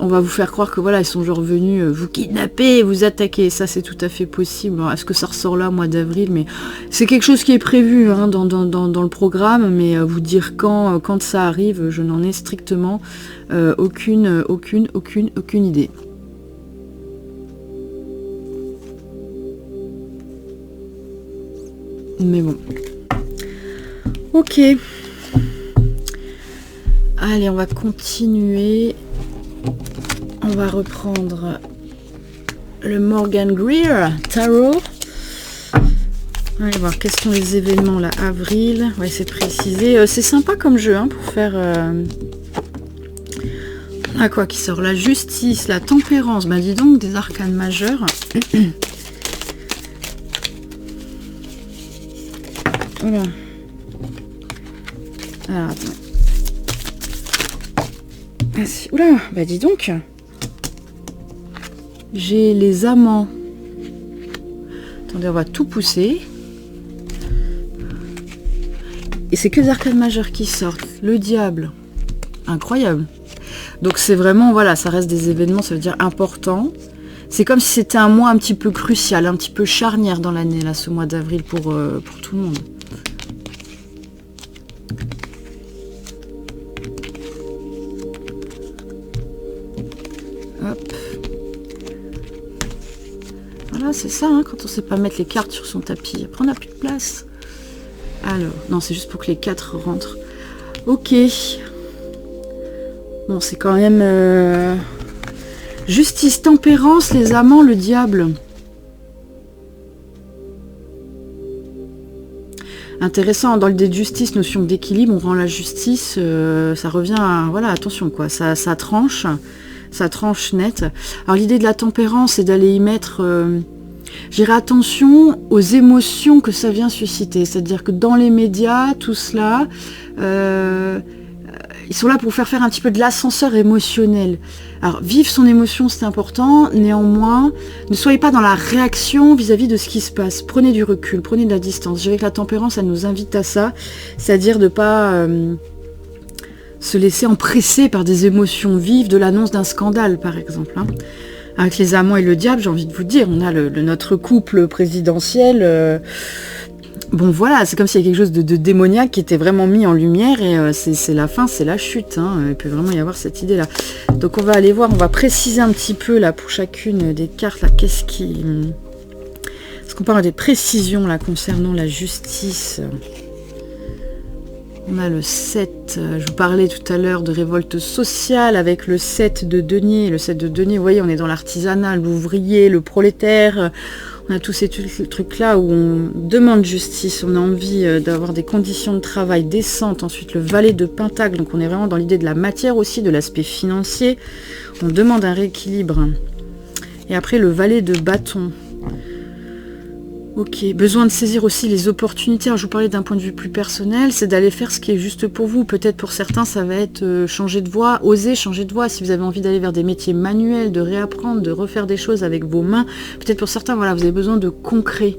on va vous faire croire que voilà, ils sont genre venus vous kidnapper, vous attaquer. Ça, c'est tout à fait possible. Est-ce que ça ressort là, mois d'avril? Mais c'est quelque chose qui est prévu hein, dans le programme. Mais vous dire quand ça arrive, je n'en ai strictement aucune idée. Mais bon. Ok. Allez, on va continuer. On va reprendre le Morgan Greer Tarot. Allez voir quels sont les événements là. Avril, ouais, c'est précisé. C'est sympa comme jeu hein, pour faire. Ah quoi qui sort? La justice, la tempérance. Bah dis donc des arcanes majeurs. Voilà. Alors attends. Oula, bah dis donc. J'ai les amants. Attendez, on va tout pousser. Et c'est que les arcanes majeures qui sortent. Le diable. Incroyable. Donc c'est vraiment, voilà, ça reste des événements, ça veut dire importants. C'est comme si c'était un mois un petit peu crucial, un petit peu charnière dans l'année, là, ce mois d'avril pour tout le monde. Hop. Voilà, c'est ça, hein, quand on ne sait pas mettre les cartes sur son tapis. Après, on n'a plus de place. Alors, non, c'est juste pour que les 4 rentrent. Ok. Bon, c'est quand même... Justice, tempérance, les amants, le diable. Intéressant, dans le dé de justice, notion d'équilibre, on rend la justice, ça revient à... Voilà, attention, quoi, ça tranche net. Alors l'idée de la tempérance, c'est d'aller y mettre... J'irai attention aux émotions que ça vient susciter. C'est-à-dire que dans les médias, tout cela... ils sont là pour faire un petit peu de l'ascenseur émotionnel. Alors, vivre son émotion, c'est important. Néanmoins, ne soyez pas dans la réaction vis-à-vis de ce qui se passe. Prenez du recul, prenez de la distance. Je dirais que la tempérance, elle nous invite à ça. C'est-à-dire de ne pas se laisser empresser par des émotions vives de l'annonce d'un scandale, par exemple. Hein. Avec les amants et le diable, j'ai envie de vous dire, on a notre couple présidentiel... Bon voilà, c'est comme s'il y avait quelque chose de démoniaque qui était vraiment mis en lumière et c'est la fin, c'est la chute. Hein. Il peut vraiment y avoir cette idée-là. Donc on va aller voir, on va préciser un petit peu là pour chacune des cartes. Là, qu'est-ce qu'on parle des précisions là concernant la justice? On a le 7, je vous parlais tout à l'heure de révolte sociale avec le 7 de denier. Le 7 de denier, vous voyez, on est dans l'artisanat, l'ouvrier, le prolétaire. On a tous ces trucs-là où on demande justice, on a envie d'avoir des conditions de travail décentes. Ensuite, le valet de pentacle, donc on est vraiment dans l'idée de la matière aussi, de l'aspect financier. On demande un rééquilibre. Et après, le valet de bâton. Ok, besoin de saisir aussi les opportunités. Alors, je vous parlais d'un point de vue plus personnel, c'est d'aller faire ce qui est juste pour vous. Peut-être pour certains, ça va être changer de voie, oser changer de voie. Si vous avez envie d'aller vers des métiers manuels, de réapprendre, de refaire des choses avec vos mains. Peut-être pour certains, voilà, vous avez besoin de concret.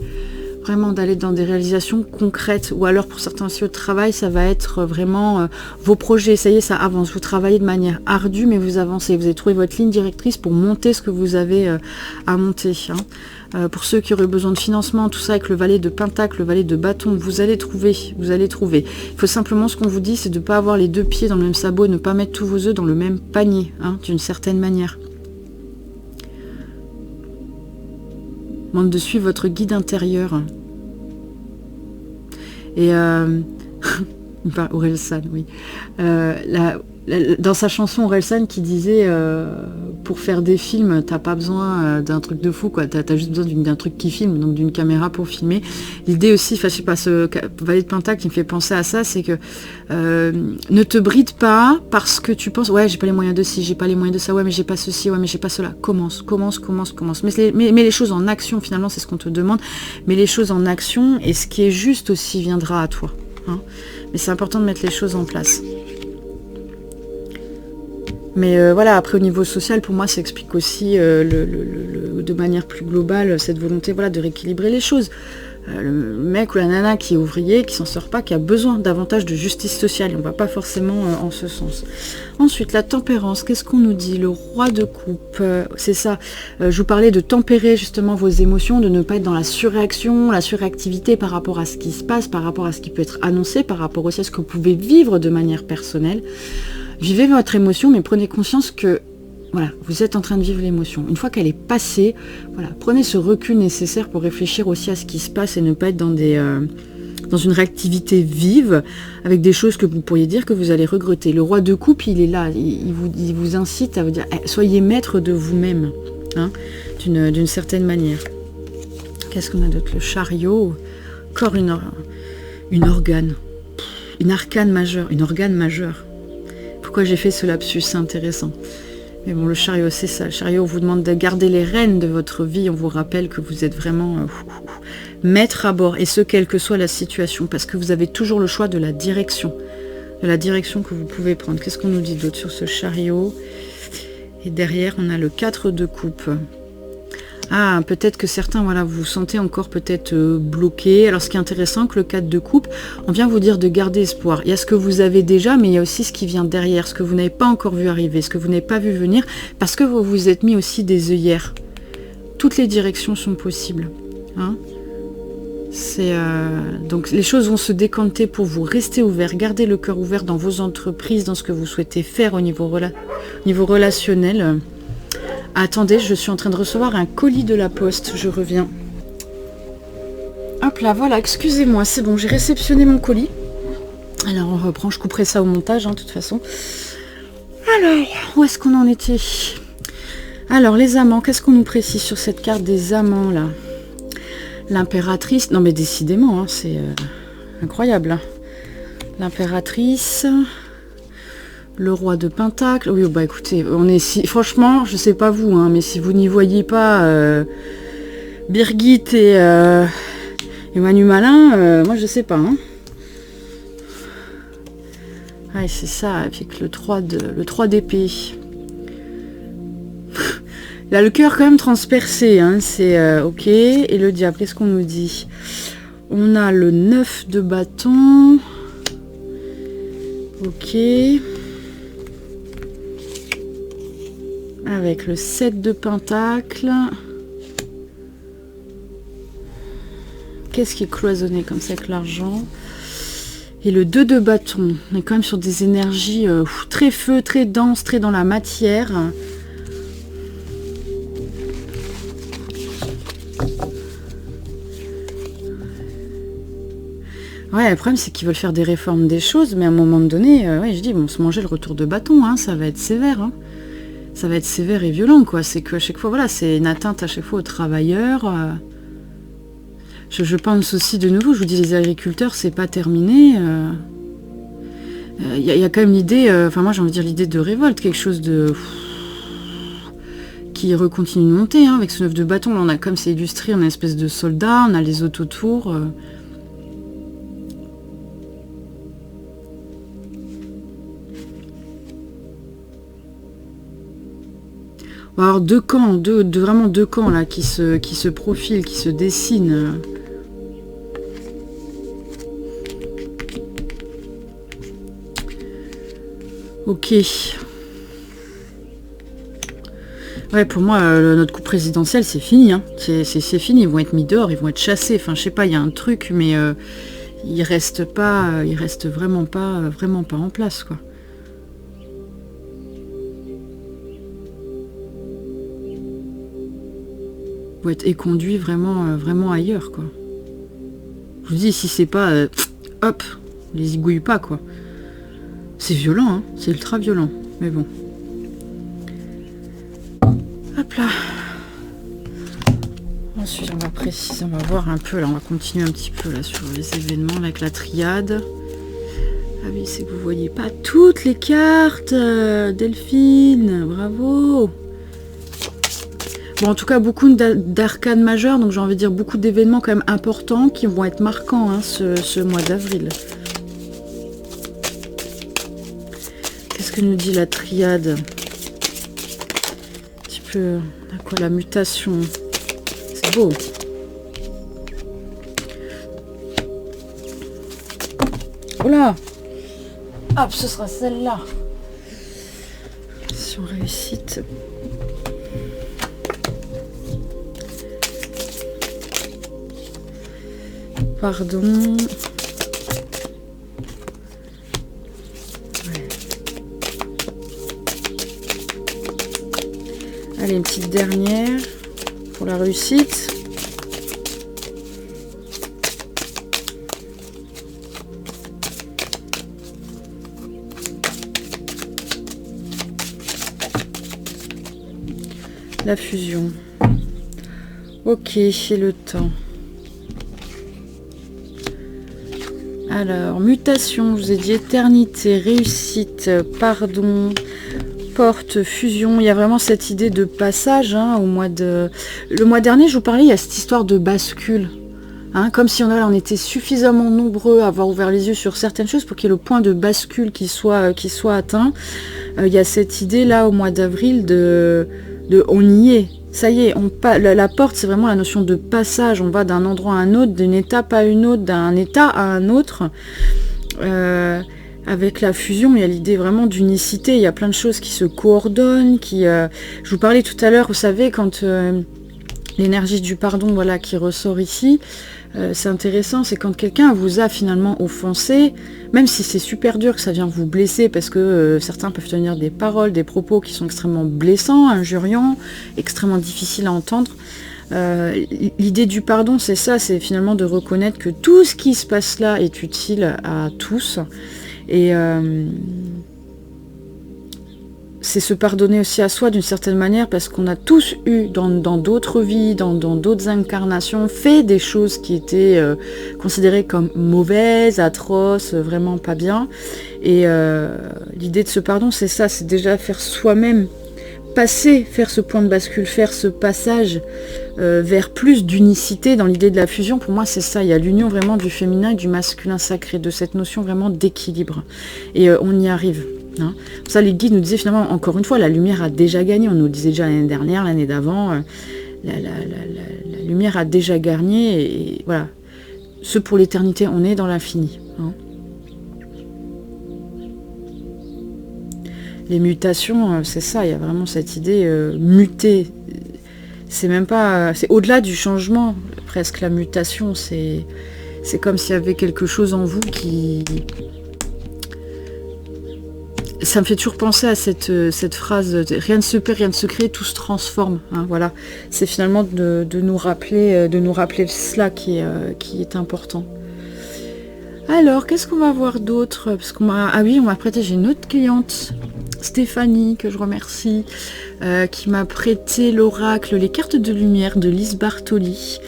Vraiment d'aller dans des réalisations concrètes. Ou alors pour certains aussi au travail, ça va être vraiment vos projets. Ça y est, ça avance. Vous travaillez de manière ardue, mais vous avancez. Vous avez trouvé votre ligne directrice pour monter ce que vous avez à monter. Pour ceux qui auraient besoin de financement, tout ça avec le valet de pentacle, le valet de bâton, vous allez trouver, vous allez trouver. Il faut simplement, ce qu'on vous dit, c'est de ne pas avoir les deux pieds dans le même sabot, ne pas mettre tous vos œufs dans le même panier, d'une certaine manière. Demande de suivre votre guide intérieur. Et Orelsan, oui. Dans sa chanson, Orelsan qui disait pour faire des films, t'as pas besoin d'un truc de fou, quoi. T'as juste besoin d'un truc qui filme, donc d'une caméra pour filmer. L'idée aussi, je sais pas, ce valet de pentacle qui me fait penser à ça, c'est que ne te bride pas parce que tu penses, ouais, j'ai pas les moyens de ci, j'ai pas les moyens de ça, ouais, mais j'ai pas ceci, ouais, mais j'ai pas cela. Commence. Mais les choses en action, finalement, c'est ce qu'on te demande. Mais les choses en action, et ce qui est juste aussi viendra à toi. Mais c'est important de mettre les choses en place. Mais voilà, après au niveau social, pour moi, ça explique aussi de manière plus globale cette volonté de rééquilibrer les choses. Le mec ou la nana qui est ouvrier, qui s'en sort pas, qui a besoin davantage de justice sociale. Et on va pas forcément en ce sens. Ensuite, la tempérance, qu'est-ce qu'on nous dit? Le roi de coupe, c'est ça. Je vous parlais de tempérer justement vos émotions, de ne pas être dans la surréaction, la surréactivité par rapport à ce qui se passe, par rapport à ce qui peut être annoncé, par rapport aussi à ce que vous pouvez vivre de manière personnelle. Vivez votre émotion, mais prenez conscience que voilà, vous êtes en train de vivre l'émotion. Une fois qu'elle est passée, voilà, prenez ce recul nécessaire pour réfléchir aussi à ce qui se passe et ne pas être dans une réactivité vive avec des choses que vous pourriez dire que vous allez regretter. Le roi de coupe, il est là, il vous incite à vous dire soyez maître de vous-même, d'une certaine manière. Qu'est-ce qu'on a d'autre? Le chariot, encore une organe majeure. Pourquoi j'ai fait ce lapsus, c'est intéressant. Mais bon, le chariot, c'est ça. Le chariot, on vous demande de garder les rênes de votre vie. On vous rappelle que vous êtes vraiment maître à bord. Et ce, quelle que soit la situation. Parce que vous avez toujours le choix de la direction. De la direction que vous pouvez prendre. Qu'est-ce qu'on nous dit d'autre sur ce chariot? Et derrière, on a le 4 de coupe. Ah, peut-être que certains, voilà, vous vous sentez encore peut-être bloqué. Alors, ce qui est intéressant, que le 4 de coupe, on vient vous dire de garder espoir. Il y a ce que vous avez déjà, mais il y a aussi ce qui vient derrière, ce que vous n'avez pas encore vu arriver, ce que vous n'avez pas vu venir, parce que vous vous êtes mis aussi des œillères. Toutes les directions sont possibles. Donc, les choses vont se décanter pour vous. Restez ouvert, gardez le cœur ouvert dans vos entreprises, dans ce que vous souhaitez faire au niveau relationnel. Attendez, je suis en train de recevoir un colis de la poste, je reviens. Hop là, voilà, excusez-moi, c'est bon, j'ai réceptionné mon colis. Alors on reprend, je couperai ça au montage, de toute façon. Alors, où est-ce qu'on en était? Alors, les amants, qu'est-ce qu'on nous précise sur cette carte des amants, là? L'impératrice, non mais décidément, c'est incroyable. L'impératrice... Le roi de pentacle. Oui, bah écoutez, franchement, je sais pas vous, mais si vous n'y voyez pas Birgit et Manu Malin, moi je sais pas. Ouais, c'est ça, avec le 3 d'épée. Là, le cœur quand même transpercé, c'est ok. Et le diable, qu'est-ce qu'on nous dit? On a le 9 de bâton. Ok. Avec le 7 de pentacle. Qu'est-ce qui est cloisonné comme ça avec l'argent? Et le 2 de bâton. On est quand même sur des énergies très feu, très denses, très dans la matière. Ouais, le problème, c'est qu'ils veulent faire des réformes des choses, mais à un moment donné, ouais, je dis, ils vont se manger le retour de bâton, hein, ça va être sévère. Hein. Ça va être sévère et violent, quoi. C'est qu'à chaque fois, voilà, c'est une atteinte à chaque fois aux travailleurs. Je pense aussi, de nouveau, je vous dis, les agriculteurs, c'est pas terminé. Il y a quand même l'idée, enfin moi j'ai envie de dire l'idée de révolte, quelque chose de... qui recontinue de monter, hein, avec ce 9 de bâton. Là, on a comme c'est illustré, on a une espèce de soldat, on a les autotours. On va avoir deux camps, vraiment deux camps là qui se profilent, qui se dessinent. Ok. Ouais, pour moi, notre coup présidentiel, c'est fini. Hein. C'est fini, ils vont être mis dehors, ils vont être chassés. Enfin, je sais pas, il y a un truc, mais ils restent vraiment pas en place, quoi. Ils vont être éconduits vraiment ailleurs, quoi. Je vous dis, si c'est pas... hop, les zigouille pas, quoi. C'est violent, hein, c'est ultra violent. Mais bon. Hop là. Ensuite, on va préciser, on va voir un peu, là, on va continuer un petit peu là sur les événements, là, avec la triade. Ah oui, c'est que vous voyez pas toutes les cartes, Delphine, bravo. Bon, en tout cas, beaucoup d'arcanes majeures, donc j'ai envie de dire beaucoup d'événements quand même importants qui vont être marquants, hein, ce mois d'avril. Qu'est-ce que nous dit la triade? Un petit peu, à quoi la mutation? C'est beau. Oula! Hop, ce sera celle-là. Si on réussit. Pardon. Allez, une petite dernière pour la réussite. La fusion. Ok, c'est le temps. Alors, mutation, je vous ai dit éternité, réussite, pardon, porte, fusion. Il y a vraiment cette idée de passage, hein, au mois de... Le mois dernier, je vous parlais, il y a cette histoire de bascule. Hein, comme si on était suffisamment nombreux à avoir ouvert les yeux sur certaines choses pour qu'il y ait le point de bascule qui soit atteint. Il y a cette idée là au mois d'avril de on y est. Ça y est, la porte, c'est vraiment la notion de passage. On va d'un endroit à un autre, d'une étape à une autre, d'un état à un autre. Avec la fusion, il y a l'idée vraiment d'unicité. Il y a plein de choses qui se coordonnent. Je vous parlais tout à l'heure, vous savez, quand l'énergie du pardon, voilà, qui ressort ici, c'est intéressant, c'est quand quelqu'un vous a finalement offensé, même si c'est super dur, que ça vient vous blesser, parce que certains peuvent tenir des paroles, des propos qui sont extrêmement blessants, injuriants, extrêmement difficiles à entendre. L'idée du pardon, c'est ça, c'est finalement de reconnaître que tout ce qui se passe là est utile à tous, et c'est se pardonner aussi à soi d'une certaine manière, parce qu'on a tous eu dans d'autres vies, dans d'autres incarnations, fait des choses qui étaient considérées comme mauvaises, atroces, vraiment pas bien. Et l'idée de ce pardon, c'est ça, c'est déjà faire soi-même faire ce point de bascule, faire ce passage vers plus d'unicité dans l'idée de la fusion. Pour moi, c'est ça, il y a l'union vraiment du féminin et du masculin sacré, de cette notion vraiment d'équilibre. Et on y arrive. Hein. Pour ça, les guides nous disaient finalement, encore une fois, la lumière a déjà gagné. On nous le disait déjà l'année dernière, l'année d'avant, la lumière a déjà gagné. Et voilà, ce pour l'éternité, on est dans l'infini. Hein. Les mutations, c'est ça, il y a vraiment cette idée muter. C'est même pas, c'est au-delà du changement, presque la mutation. C'est comme s'il y avait quelque chose en vous qui... Ça me fait toujours penser à cette phrase « rien ne se perd, rien ne se crée, tout se transforme hein, ». Voilà, c'est finalement de nous rappeler cela qui est important. Alors, qu'est-ce qu'on va voir d'autre? Parce qu'on m'a... Ah oui, on m'a prêté, j'ai une autre cliente, Stéphanie, que je remercie, qui m'a prêté l'oracle Les cartes de lumière de Lise Bartoli.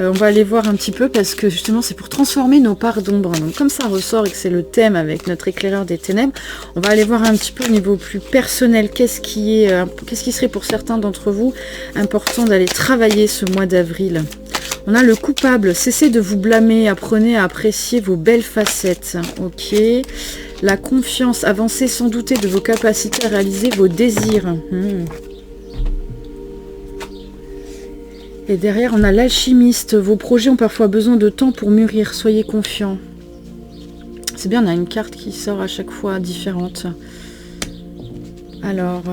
On va aller voir un petit peu parce que justement c'est pour transformer nos parts d'ombre. Donc comme ça ressort et que c'est le thème avec notre éclaireur des ténèbres, on va aller voir un petit peu au niveau plus personnel qu'est-ce qui serait pour certains d'entre vous important d'aller travailler ce mois d'avril. On a le coupable, cessez de vous blâmer, apprenez à apprécier vos belles facettes. Ok. La confiance, avancez sans douter de vos capacités à réaliser vos désirs. Et derrière, on a l'alchimiste. Vos projets ont parfois besoin de temps pour mûrir. Soyez confiants. C'est bien, on a une carte qui sort à chaque fois différente. Alors...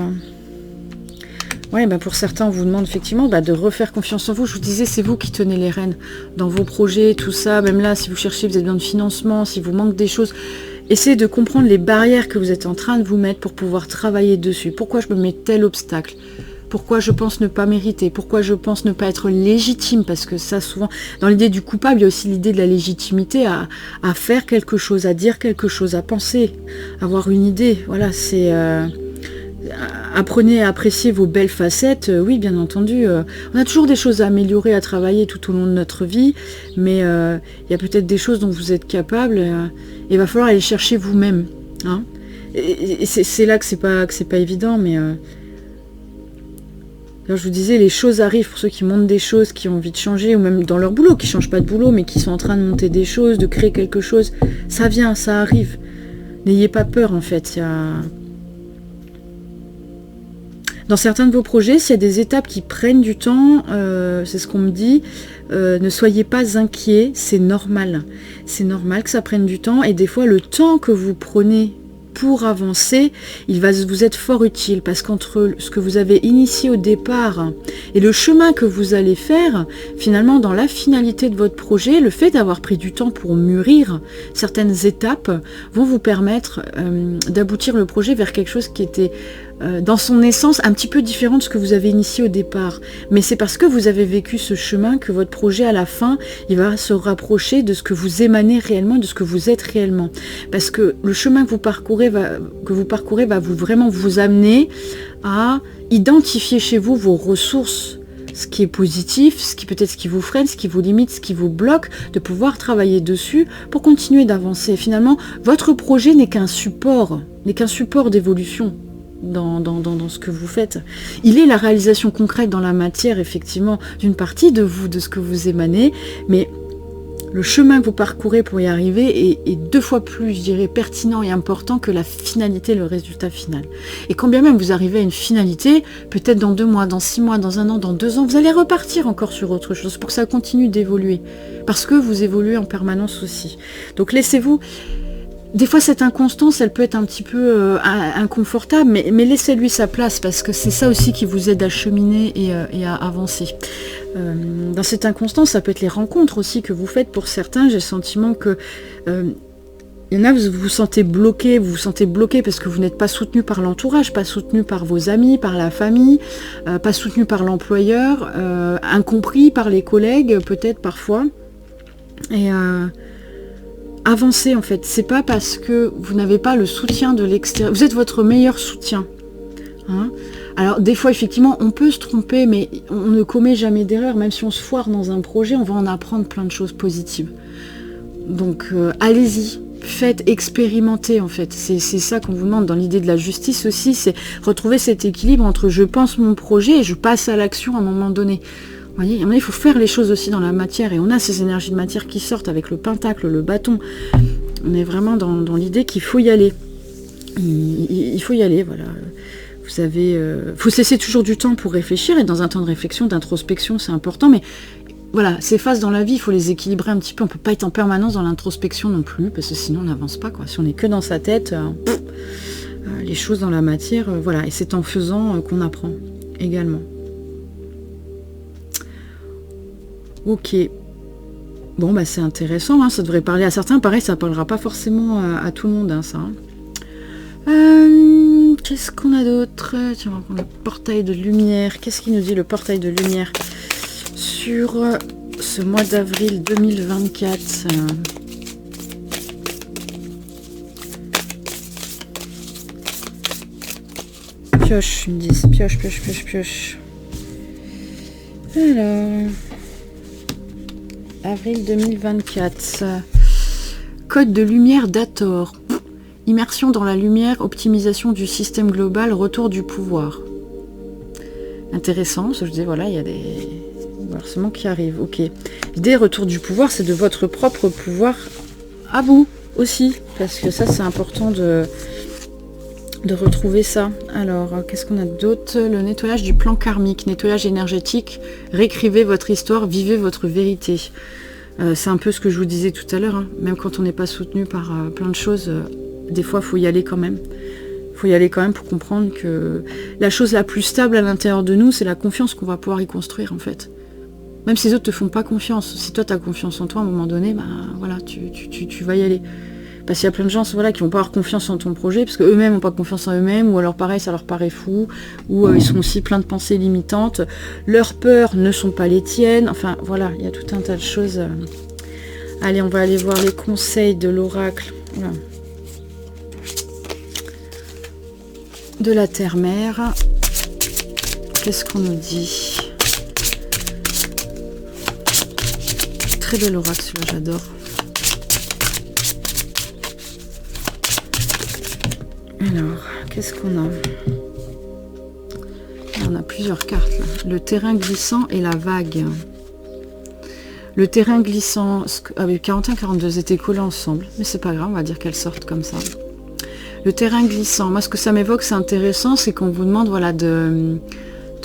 ouais, bah pour certains, on vous demande effectivement de refaire confiance en vous. Je vous disais, c'est vous qui tenez les rênes dans vos projets, tout ça. Même là, si vous cherchez, vous avez besoin de financement, si vous manque des choses... Essayez de comprendre les barrières que vous êtes en train de vous mettre pour pouvoir travailler dessus. Pourquoi je me mets tel obstacle ? Pourquoi je pense ne pas mériter? Pourquoi je pense ne pas être légitime? Parce que ça, souvent, dans l'idée du coupable, il y a aussi l'idée de la légitimité à faire quelque chose, à dire quelque chose, à penser, avoir une idée. Voilà, c'est... apprenez à apprécier vos belles facettes. Oui, bien entendu, on a toujours des choses à améliorer, à travailler tout au long de notre vie, mais il y a peut-être des choses dont vous êtes capable. Il va falloir aller chercher vous-même. Hein, et c'est là que c'est pas évident, mais... alors je vous disais, les choses arrivent pour ceux qui montent des choses, qui ont envie de changer, ou même dans leur boulot, qui ne changent pas de boulot, mais qui sont en train de monter des choses, de créer quelque chose. Ça vient, ça arrive. N'ayez pas peur, en fait. Dans certains de vos projets, s'il y a des étapes qui prennent du temps, c'est ce qu'on me dit, ne soyez pas inquiets, c'est normal. C'est normal que ça prenne du temps, et des fois, le temps que vous prenez pour avancer, il va vous être fort utile, parce qu'entre ce que vous avez initié au départ et le chemin que vous allez faire, finalement dans la finalité de votre projet, le fait d'avoir pris du temps pour mûrir certaines étapes vont vous permettre d'aboutir le projet vers quelque chose qui était dans son essence un petit peu différent de ce que vous avez initié au départ. Mais c'est parce que vous avez vécu ce chemin que votre projet à la fin, il va se rapprocher de ce que vous émanez réellement, de ce que vous êtes réellement. Parce que le chemin que vous parcourez va vraiment vous amener à identifier chez vous vos ressources, ce qui est positif, ce qui vous freine, ce qui vous limite, ce qui vous bloque, de pouvoir travailler dessus pour continuer d'avancer. Finalement, votre projet n'est qu'un support d'évolution. Dans ce que vous faites. Il est la réalisation concrète dans la matière, effectivement, d'une partie de vous, de ce que vous émanez, mais le chemin que vous parcourez pour y arriver est 2 fois plus, je dirais, pertinent et important que la finalité, le résultat final. Et quand bien même vous arrivez à une finalité, peut-être dans 2 mois, dans 6 mois, dans 1 an, dans 2 ans, vous allez repartir encore sur autre chose pour que ça continue d'évoluer. Parce que vous évoluez en permanence aussi. Donc laissez-vous... Des fois, cette inconstance, elle peut être un petit peu inconfortable, mais laissez-lui sa place, parce que c'est ça aussi qui vous aide à cheminer et à avancer. Dans cette inconstance, ça peut être les rencontres aussi que vous faites. Pour certains, j'ai le sentiment que... il y en a, vous vous sentez bloqué, parce que vous n'êtes pas soutenu par l'entourage, pas soutenu par vos amis, par la famille, pas soutenu par l'employeur, incompris par les collègues, peut-être parfois. Et... avancez en fait, c'est pas parce que vous n'avez pas le soutien de l'extérieur, vous êtes votre meilleur soutien. Hein, alors des fois effectivement on peut se tromper, mais on ne commet jamais d'erreur, même si on se foire dans un projet, on va en apprendre plein de choses positives. Donc allez-y, faites, expérimentez en fait, c'est ça qu'on vous demande dans l'idée de la justice aussi, c'est retrouver cet équilibre entre je pense mon projet et je passe à l'action à un moment donné. Vous voyez, il faut faire les choses aussi dans la matière, et on a ces énergies de matière qui sortent avec le pentacle, le bâton. On est vraiment dans l'idée qu'il faut y aller. Il faut y aller, voilà. Vous avez... faut se laisser toujours du temps pour réfléchir, et dans un temps de réflexion, d'introspection, c'est important, mais voilà, ces phases dans la vie, il faut les équilibrer un petit peu. On ne peut pas être en permanence dans l'introspection non plus, parce que sinon on n'avance pas, quoi. Si on n'est que dans sa tête, les choses dans la matière, voilà. Et c'est en faisant qu'on apprend également. Ok. Bon, bah c'est intéressant, hein, ça devrait parler à certains. Pareil, ça ne parlera pas forcément à tout le monde, hein, ça. Qu'est-ce qu'on a d'autre? Tiens, on va prendre le portail de lumière. Qu'est-ce qu'il nous dit, le portail de lumière, sur ce mois d'avril 2024? pioche, ils me disent. Pioche, pioche, pioche, pioche. Alors... Avril 2024. Code de lumière d'Hathor. Immersion dans la lumière, optimisation du système global, retour du pouvoir. Intéressant, je dis voilà, il y a des bouleversements qui arrivent. Ok. L'idée retour du pouvoir, c'est de votre propre pouvoir à vous aussi. Parce que ça, c'est important de retrouver ça. Alors, qu'est-ce qu'on a d'autre? Le nettoyage du plan karmique, nettoyage énergétique, réécrivez votre histoire, vivez votre vérité. C'est un peu ce que je vous disais tout à l'heure, hein. Même quand on n'est pas soutenu par plein de choses, des fois, il faut y aller quand même. Il faut y aller quand même pour comprendre que la chose la plus stable à l'intérieur de nous, c'est la confiance qu'on va pouvoir y construire, en fait. Même si les autres te font pas confiance. Si toi, tu as confiance en toi, à un moment donné, bah, voilà, tu vas y aller. Parce qu'il y a plein de gens voilà, qui vont pas avoir confiance en ton projet, parce qu'eux-mêmes n'ont pas confiance en eux-mêmes, ou alors pareil, ça leur paraît fou, ou ils sont aussi pleins de pensées limitantes. Leurs peurs ne sont pas les tiennes. Enfin, voilà, il y a tout un tas de choses. Allez, on va aller voir les conseils de l'oracle. Voilà. De la terre-mère. Qu'est-ce qu'on nous dit? Très bel oracle, celui-là, j'adore. Alors, qu'est-ce qu'on a? On a plusieurs cartes là. Le terrain glissant et la vague. Le terrain glissant, avec 41-42 étaient collés ensemble, mais c'est pas grave, on va dire qu'elles sortent comme ça. Le terrain glissant, moi ce que ça m'évoque, c'est intéressant, c'est qu'on vous demande voilà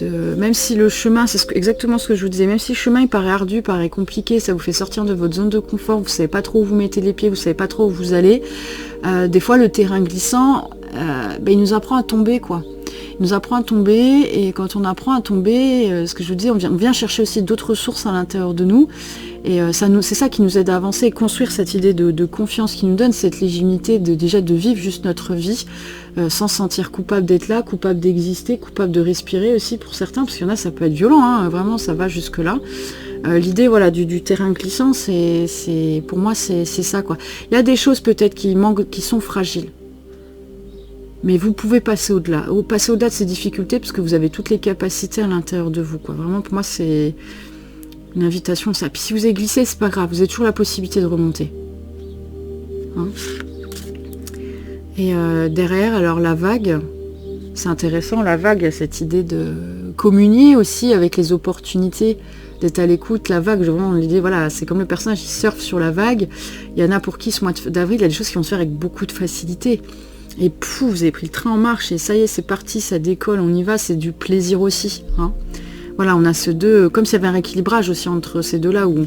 même si le chemin, c'est exactement ce que je vous disais, même si le chemin il paraît ardu, paraît compliqué, ça vous fait sortir de votre zone de confort, vous savez pas trop où vous mettez les pieds, vous savez pas trop où vous allez, des fois le terrain glissant, il nous apprend à tomber quoi. Il nous apprend à tomber, et quand on apprend à tomber, ce que je vous dis, on vient chercher aussi d'autres ressources à l'intérieur de nous, et c'est ça qui nous aide à avancer et construire cette idée de confiance qui nous donne cette légitimité déjà de vivre juste notre vie, sans se sentir coupable d'être là, coupable d'exister, coupable de respirer aussi pour certains, parce qu'il y en a ça peut être violent, hein, vraiment ça va jusque là. L'idée voilà du terrain glissant, pour moi c'est ça quoi. Il y a des choses peut-être qui manquent, qui sont fragiles. Mais vous pouvez passer au-delà. Passer au-delà de ces difficultés parce que vous avez toutes les capacités à l'intérieur de vous, quoi. Vraiment, pour moi, c'est une invitation. Ça. Puis si vous avez glissé, c'est pas grave. Vous avez toujours la possibilité de remonter. Hein, et derrière, alors la vague, c'est intéressant. La vague, cette idée de communier aussi avec les opportunités, d'être à l'écoute. La vague, vraiment, l'idée, voilà, c'est comme le personnage qui surfe sur la vague. Il y en a pour qui ce mois d'avril, il y a des choses qui vont se faire avec beaucoup de facilité. Et pouf, vous avez pris le train en marche et ça y est, c'est parti, ça décolle, on y va, c'est du plaisir aussi. Hein. Voilà, on a ce deux, comme s'il y avait un rééquilibrage aussi entre ces deux-là, où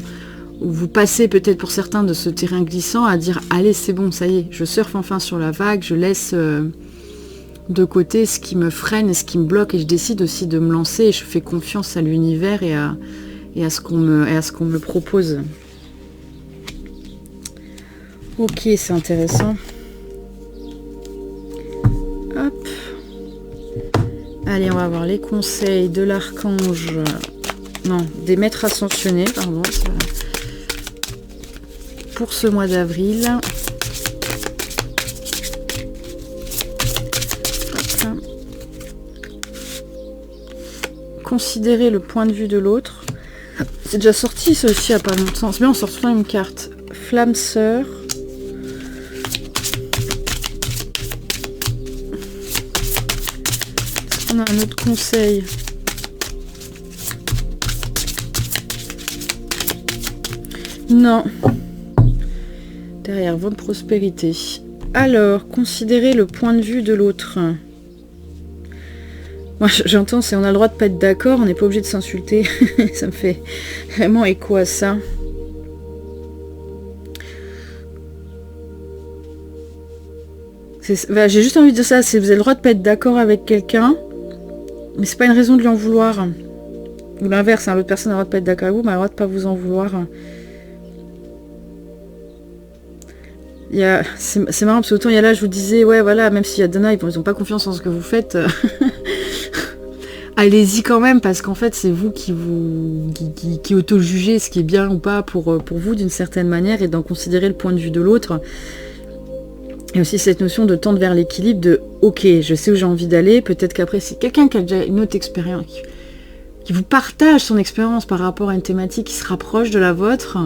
vous passez peut-être pour certains de ce terrain glissant à dire, allez, c'est bon, ça y est, je surfe enfin sur la vague, je laisse de côté ce qui me freine et ce qui me bloque, et je décide aussi de me lancer, et je fais confiance à l'univers et à ce qu'on me propose. Ok, c'est intéressant. Hop. Allez, on va voir les conseils de l'archange. Non, des maîtres ascensionnés, pardon. Pour ce mois d'avril. Considérer le point de vue de l'autre. C'est déjà sorti, ça aussi, il n'y a pas longtemps. C'est bien, on sort souvent une carte. Flamme sœur. On a un autre conseil. Non. Derrière votre prospérité. Alors, considérez le point de vue de l'autre. Moi, j'entends, c'est on a le droit de pas être d'accord, on n'est pas obligé de s'insulter. Ça me fait vraiment écho à ça. J'ai juste envie de dire ça, c'est vous avez le droit de pas être d'accord avec quelqu'un, mais c'est pas une raison de lui en vouloir. Ou l'inverse, hein, l'autre personne a le droit de pas être d'accord avec vous, mais elle a le droit de pas vous en vouloir. C'est marrant parce que autant il y a là, je vous disais, ouais voilà, même s'il y a Dana, ils n'ont pas confiance en ce que vous faites, allez-y quand même, parce qu'en fait c'est vous qui auto-jugez ce qui est bien ou pas pour vous d'une certaine manière, et d'en considérer le point de vue de l'autre. Et aussi cette notion de tendre vers l'équilibre, de ok, je sais où j'ai envie d'aller, peut-être qu'après c'est quelqu'un qui a déjà une autre expérience, qui vous partage son expérience par rapport à une thématique qui se rapproche de la vôtre,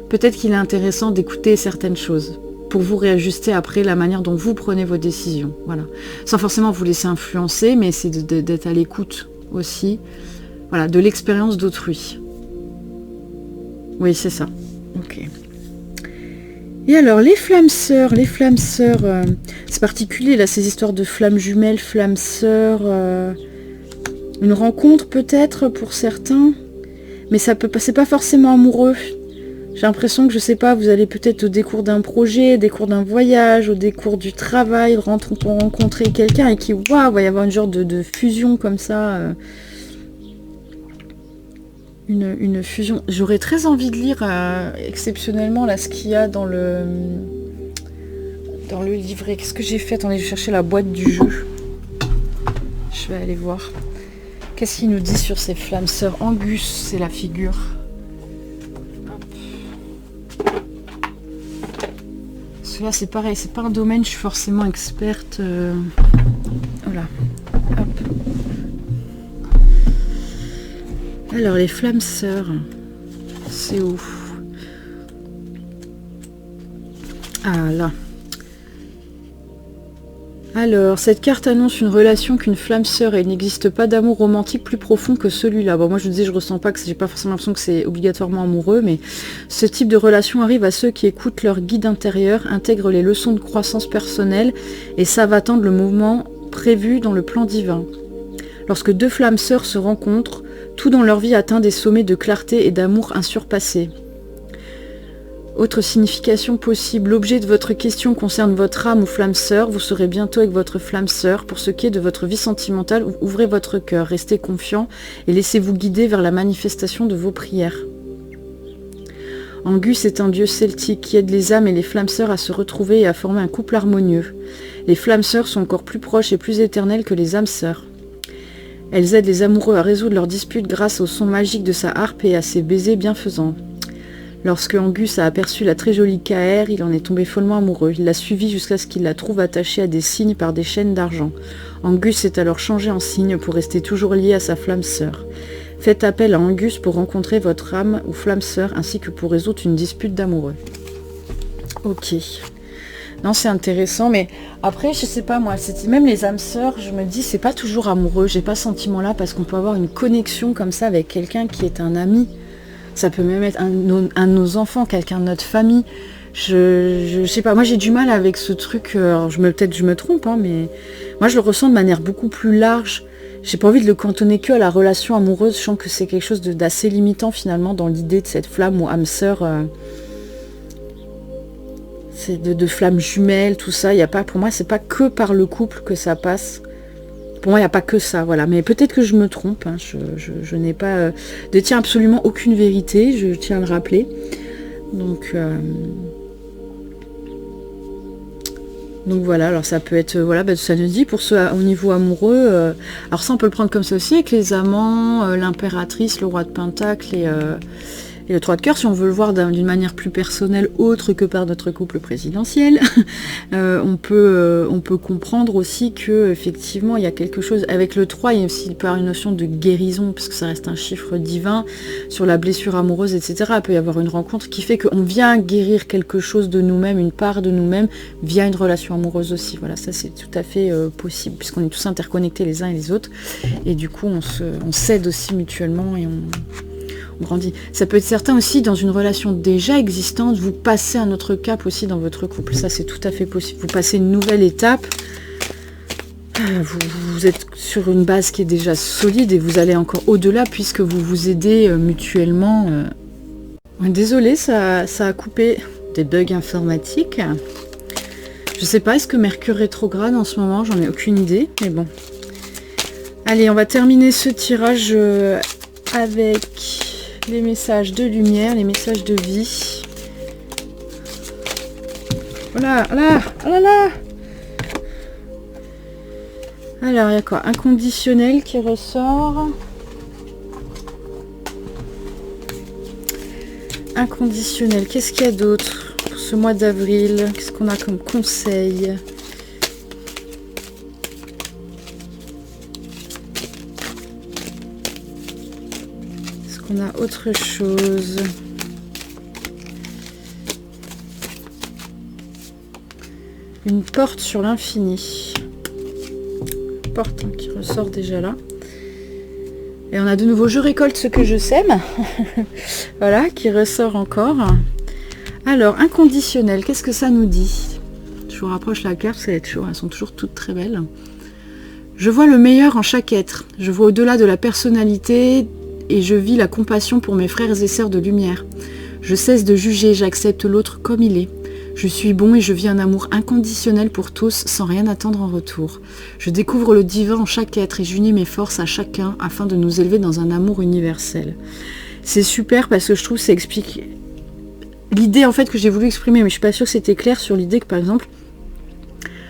peut-être qu'il est intéressant d'écouter certaines choses pour vous réajuster après la manière dont vous prenez vos décisions. Voilà. Sans forcément vous laisser influencer, mais c'est d'être à l'écoute aussi, voilà, de l'expérience d'autrui. Oui, c'est ça. Ok. Et alors, les flammes sœurs, c'est particulier, là, ces histoires de flammes jumelles, flammes sœurs, une rencontre peut-être pour certains, mais c'est pas forcément amoureux. J'ai l'impression que, je sais pas, vous allez peut-être au décours d'un projet, au décours d'un voyage, au décours du travail, pour rencontrer quelqu'un et qui, waouh, va y avoir une genre de fusion comme ça. Une fusion. J'aurais très envie de lire exceptionnellement là ce qu'il y a dans le livret. Qu'est-ce que j'ai fait? Attendez, je vais chercher la boîte du jeu. Je vais aller voir. Qu'est-ce qu'il nous dit sur ces flammes sœurs? Angus, c'est la figure. Parce que là, c'est pareil, c'est pas un domaine, je suis forcément experte. Voilà. Hop. Alors, les flammes sœurs, c'est où? Ah, là. Alors, cette carte annonce une relation qu'une flamme sœur et il n'existe pas d'amour romantique plus profond que celui-là. Bon, moi je disais, je ressens pas que j'ai pas forcément l'impression que c'est obligatoirement amoureux, mais ce type de relation arrive à ceux qui écoutent leur guide intérieur, intègrent les leçons de croissance personnelle et savent attendre le mouvement prévu dans le plan divin. Lorsque deux flammes sœurs se rencontrent, tout dans leur vie atteint des sommets de clarté et d'amour insurpassés. Autre signification possible, l'objet de votre question concerne votre âme ou flamme sœur, vous serez bientôt avec votre flamme sœur. Pour ce qui est de votre vie sentimentale, ouvrez votre cœur, restez confiant et laissez-vous guider vers la manifestation de vos prières. Angus est un dieu celtique qui aide les âmes et les flammes sœurs à se retrouver et à former un couple harmonieux. Les flammes sœurs sont encore plus proches et plus éternelles que les âmes sœurs. Elles aident les amoureux à résoudre leurs disputes grâce au son magique de sa harpe et à ses baisers bienfaisants. Lorsque Angus a aperçu la très jolie Caer, il en est tombé follement amoureux. Il l'a suivie jusqu'à ce qu'il la trouve attachée à des cygnes par des chaînes d'argent. Angus s'est alors changé en cygne pour rester toujours lié à sa flamme sœur. Faites appel à Angus pour rencontrer votre âme ou flamme sœur ainsi que pour résoudre une dispute d'amoureux. Ok. Non, c'est intéressant, mais après, je sais pas moi, même les âmes sœurs, je me dis, c'est pas toujours amoureux, j'ai pas ce sentiment-là, parce qu'on peut avoir une connexion comme ça avec quelqu'un qui est un ami. Ça peut même être un de nos enfants, quelqu'un de notre famille. Je sais pas, moi j'ai du mal avec ce truc, alors peut-être je me trompe, hein, mais moi je le ressens de manière beaucoup plus large. J'ai pas envie de le cantonner que à la relation amoureuse, je sens que c'est quelque chose d'assez limitant finalement dans l'idée de cette flamme ou âme sœur. C'est de flammes jumelles, tout ça. Y a pas, pour moi, c'est pas que par le couple que ça passe. Pour moi, il n'y a pas que ça, voilà. Mais peut-être que je me trompe. Hein. Je n'ai pas détiens absolument aucune vérité. Je tiens à le rappeler. Donc voilà. Alors ça peut être, voilà, ça nous dit pour ceux au niveau amoureux. Alors ça, on peut le prendre comme ça aussi avec les amants, l'impératrice, le roi de Pentacle et le 3 de cœur, si on veut le voir d'une manière plus personnelle, autre que par notre couple présidentiel, on peut comprendre aussi que effectivement il y a quelque chose, avec le 3, il y a aussi une notion de guérison, parce que ça reste un chiffre divin, sur la blessure amoureuse, etc. Il peut y avoir une rencontre qui fait qu'on vient guérir quelque chose de nous-mêmes, une part de nous-mêmes, via une relation amoureuse aussi. Voilà, ça c'est tout à fait possible, puisqu'on est tous interconnectés les uns et les autres, et du coup on s'aide aussi mutuellement et on grandit. Ça peut être certain aussi dans une relation déjà existante, vous passez un autre cap aussi dans votre couple. Ça c'est tout à fait possible. Vous passez une nouvelle étape. Vous êtes sur une base qui est déjà solide et vous allez encore au-delà puisque vous vous aidez mutuellement. Désolée, ça a coupé des bugs informatiques. Je sais pas, est-ce que Mercure rétrograde en ce moment? J'en ai aucune idée, mais bon. Allez, on va terminer ce tirage avec les messages de lumière, les messages de vie. Voilà, là, oh là là. Alors, il y a quoi? Inconditionnel qui ressort. Inconditionnel, qu'est-ce qu'il y a d'autre pour ce mois d'avril? Qu'est-ce qu'on a comme conseil? Est-ce qu'on a autre chose? Une porte sur l'infini. Porte qui ressort déjà là. Et on a de nouveau, je récolte ce que je sème. Voilà, qui ressort encore. Alors, inconditionnel, qu'est-ce que ça nous dit? Je vous rapproche la carte, elles sont toujours toutes très belles. Je vois le meilleur en chaque être. Je vois au-delà de la personnalité et je vis la compassion pour mes frères et sœurs de lumière. Je cesse de juger, j'accepte l'autre comme il est. Je suis bon et je vis un amour inconditionnel pour tous sans rien attendre en retour. Je découvre le divin en chaque être et j'unis mes forces à chacun afin de nous élever dans un amour universel. C'est super parce que je trouve que ça explique l'idée en fait que j'ai voulu exprimer, mais je suis pas sûre que c'était clair sur l'idée que par exemple,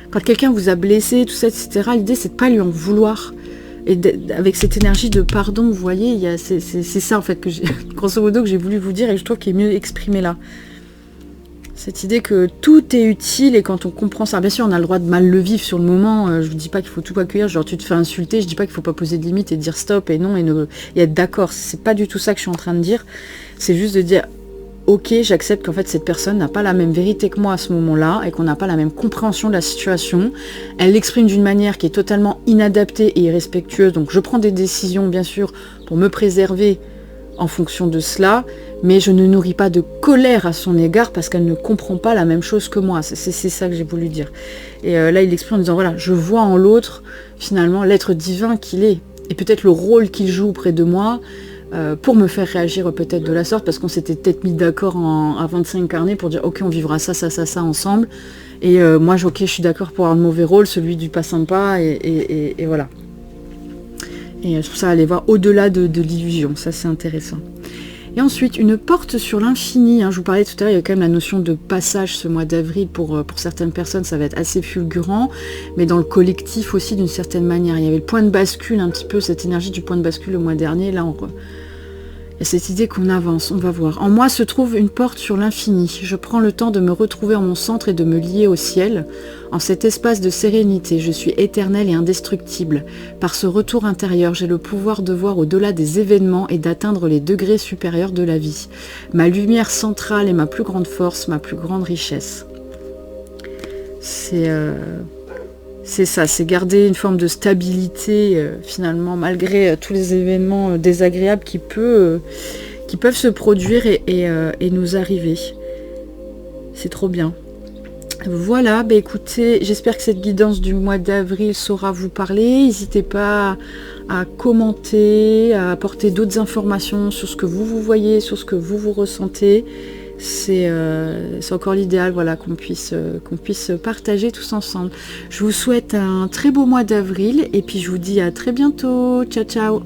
quand quelqu'un vous a blessé, tout ça, etc., l'idée c'est de pas lui en vouloir. Et avec cette énergie de pardon, vous voyez, c'est ça en fait que j'ai, grosso modo, que j'ai voulu vous dire et je trouve qu'il est mieux exprimé là. Cette idée que tout est utile et quand on comprend ça, bien sûr on a le droit de mal le vivre sur le moment, je vous dis pas qu'il faut tout accueillir, genre tu te fais insulter, je dis pas qu'il faut pas poser de limites et dire stop et non et être d'accord, c'est pas du tout ça que je suis en train de dire, c'est juste de dire ok, j'accepte qu'en fait cette personne n'a pas la même vérité que moi à ce moment-là et qu'on n'a pas la même compréhension de la situation, elle l'exprime d'une manière qui est totalement inadaptée et irrespectueuse, donc je prends des décisions bien sûr pour me préserver en fonction de cela, mais je ne nourris pas de colère à son égard parce qu'elle ne comprend pas la même chose que moi. C'est ça que j'ai voulu dire. Et là, il exprime en disant, voilà, je vois en l'autre, finalement, l'être divin qu'il est. Et peut-être le rôle qu'il joue auprès de moi pour me faire réagir peut-être de la sorte, parce qu'on s'était peut-être mis d'accord à 25 carnets pour dire, ok, on vivra ça, ça, ça, ça ensemble. Et moi, ok, je suis d'accord pour avoir le mauvais rôle, celui du pas sympa, et voilà. Et je trouve ça aller voir au-delà de l'illusion, ça c'est intéressant. Et ensuite, une porte sur l'infini. Je vous parlais tout à l'heure, il y a quand même la notion de passage ce mois d'avril. Pour certaines personnes, ça va être assez fulgurant, mais dans le collectif aussi d'une certaine manière. Il y avait le point de bascule, un petit peu cette énergie du point de bascule le mois dernier. Là, il y a cette idée qu'on avance, on va voir. En moi se trouve une porte sur l'infini. Je prends le temps de me retrouver en mon centre et de me lier au ciel. En cet espace de sérénité, je suis éternelle et indestructible. Par ce retour intérieur, j'ai le pouvoir de voir au-delà des événements et d'atteindre les degrés supérieurs de la vie. Ma lumière centrale est ma plus grande force, ma plus grande richesse. C'est ça, c'est garder une forme de stabilité finalement, malgré tous les événements désagréables qui peuvent se produire et nous arriver. C'est trop bien. Voilà, écoutez, j'espère que cette guidance du mois d'avril saura vous parler. N'hésitez pas à commenter, à apporter d'autres informations sur ce que vous voyez, sur ce que vous ressentez. C'est encore l'idéal, voilà, qu'on puisse partager tous ensemble. Je vous souhaite un très beau mois d'avril et puis je vous dis à très bientôt. Ciao, ciao.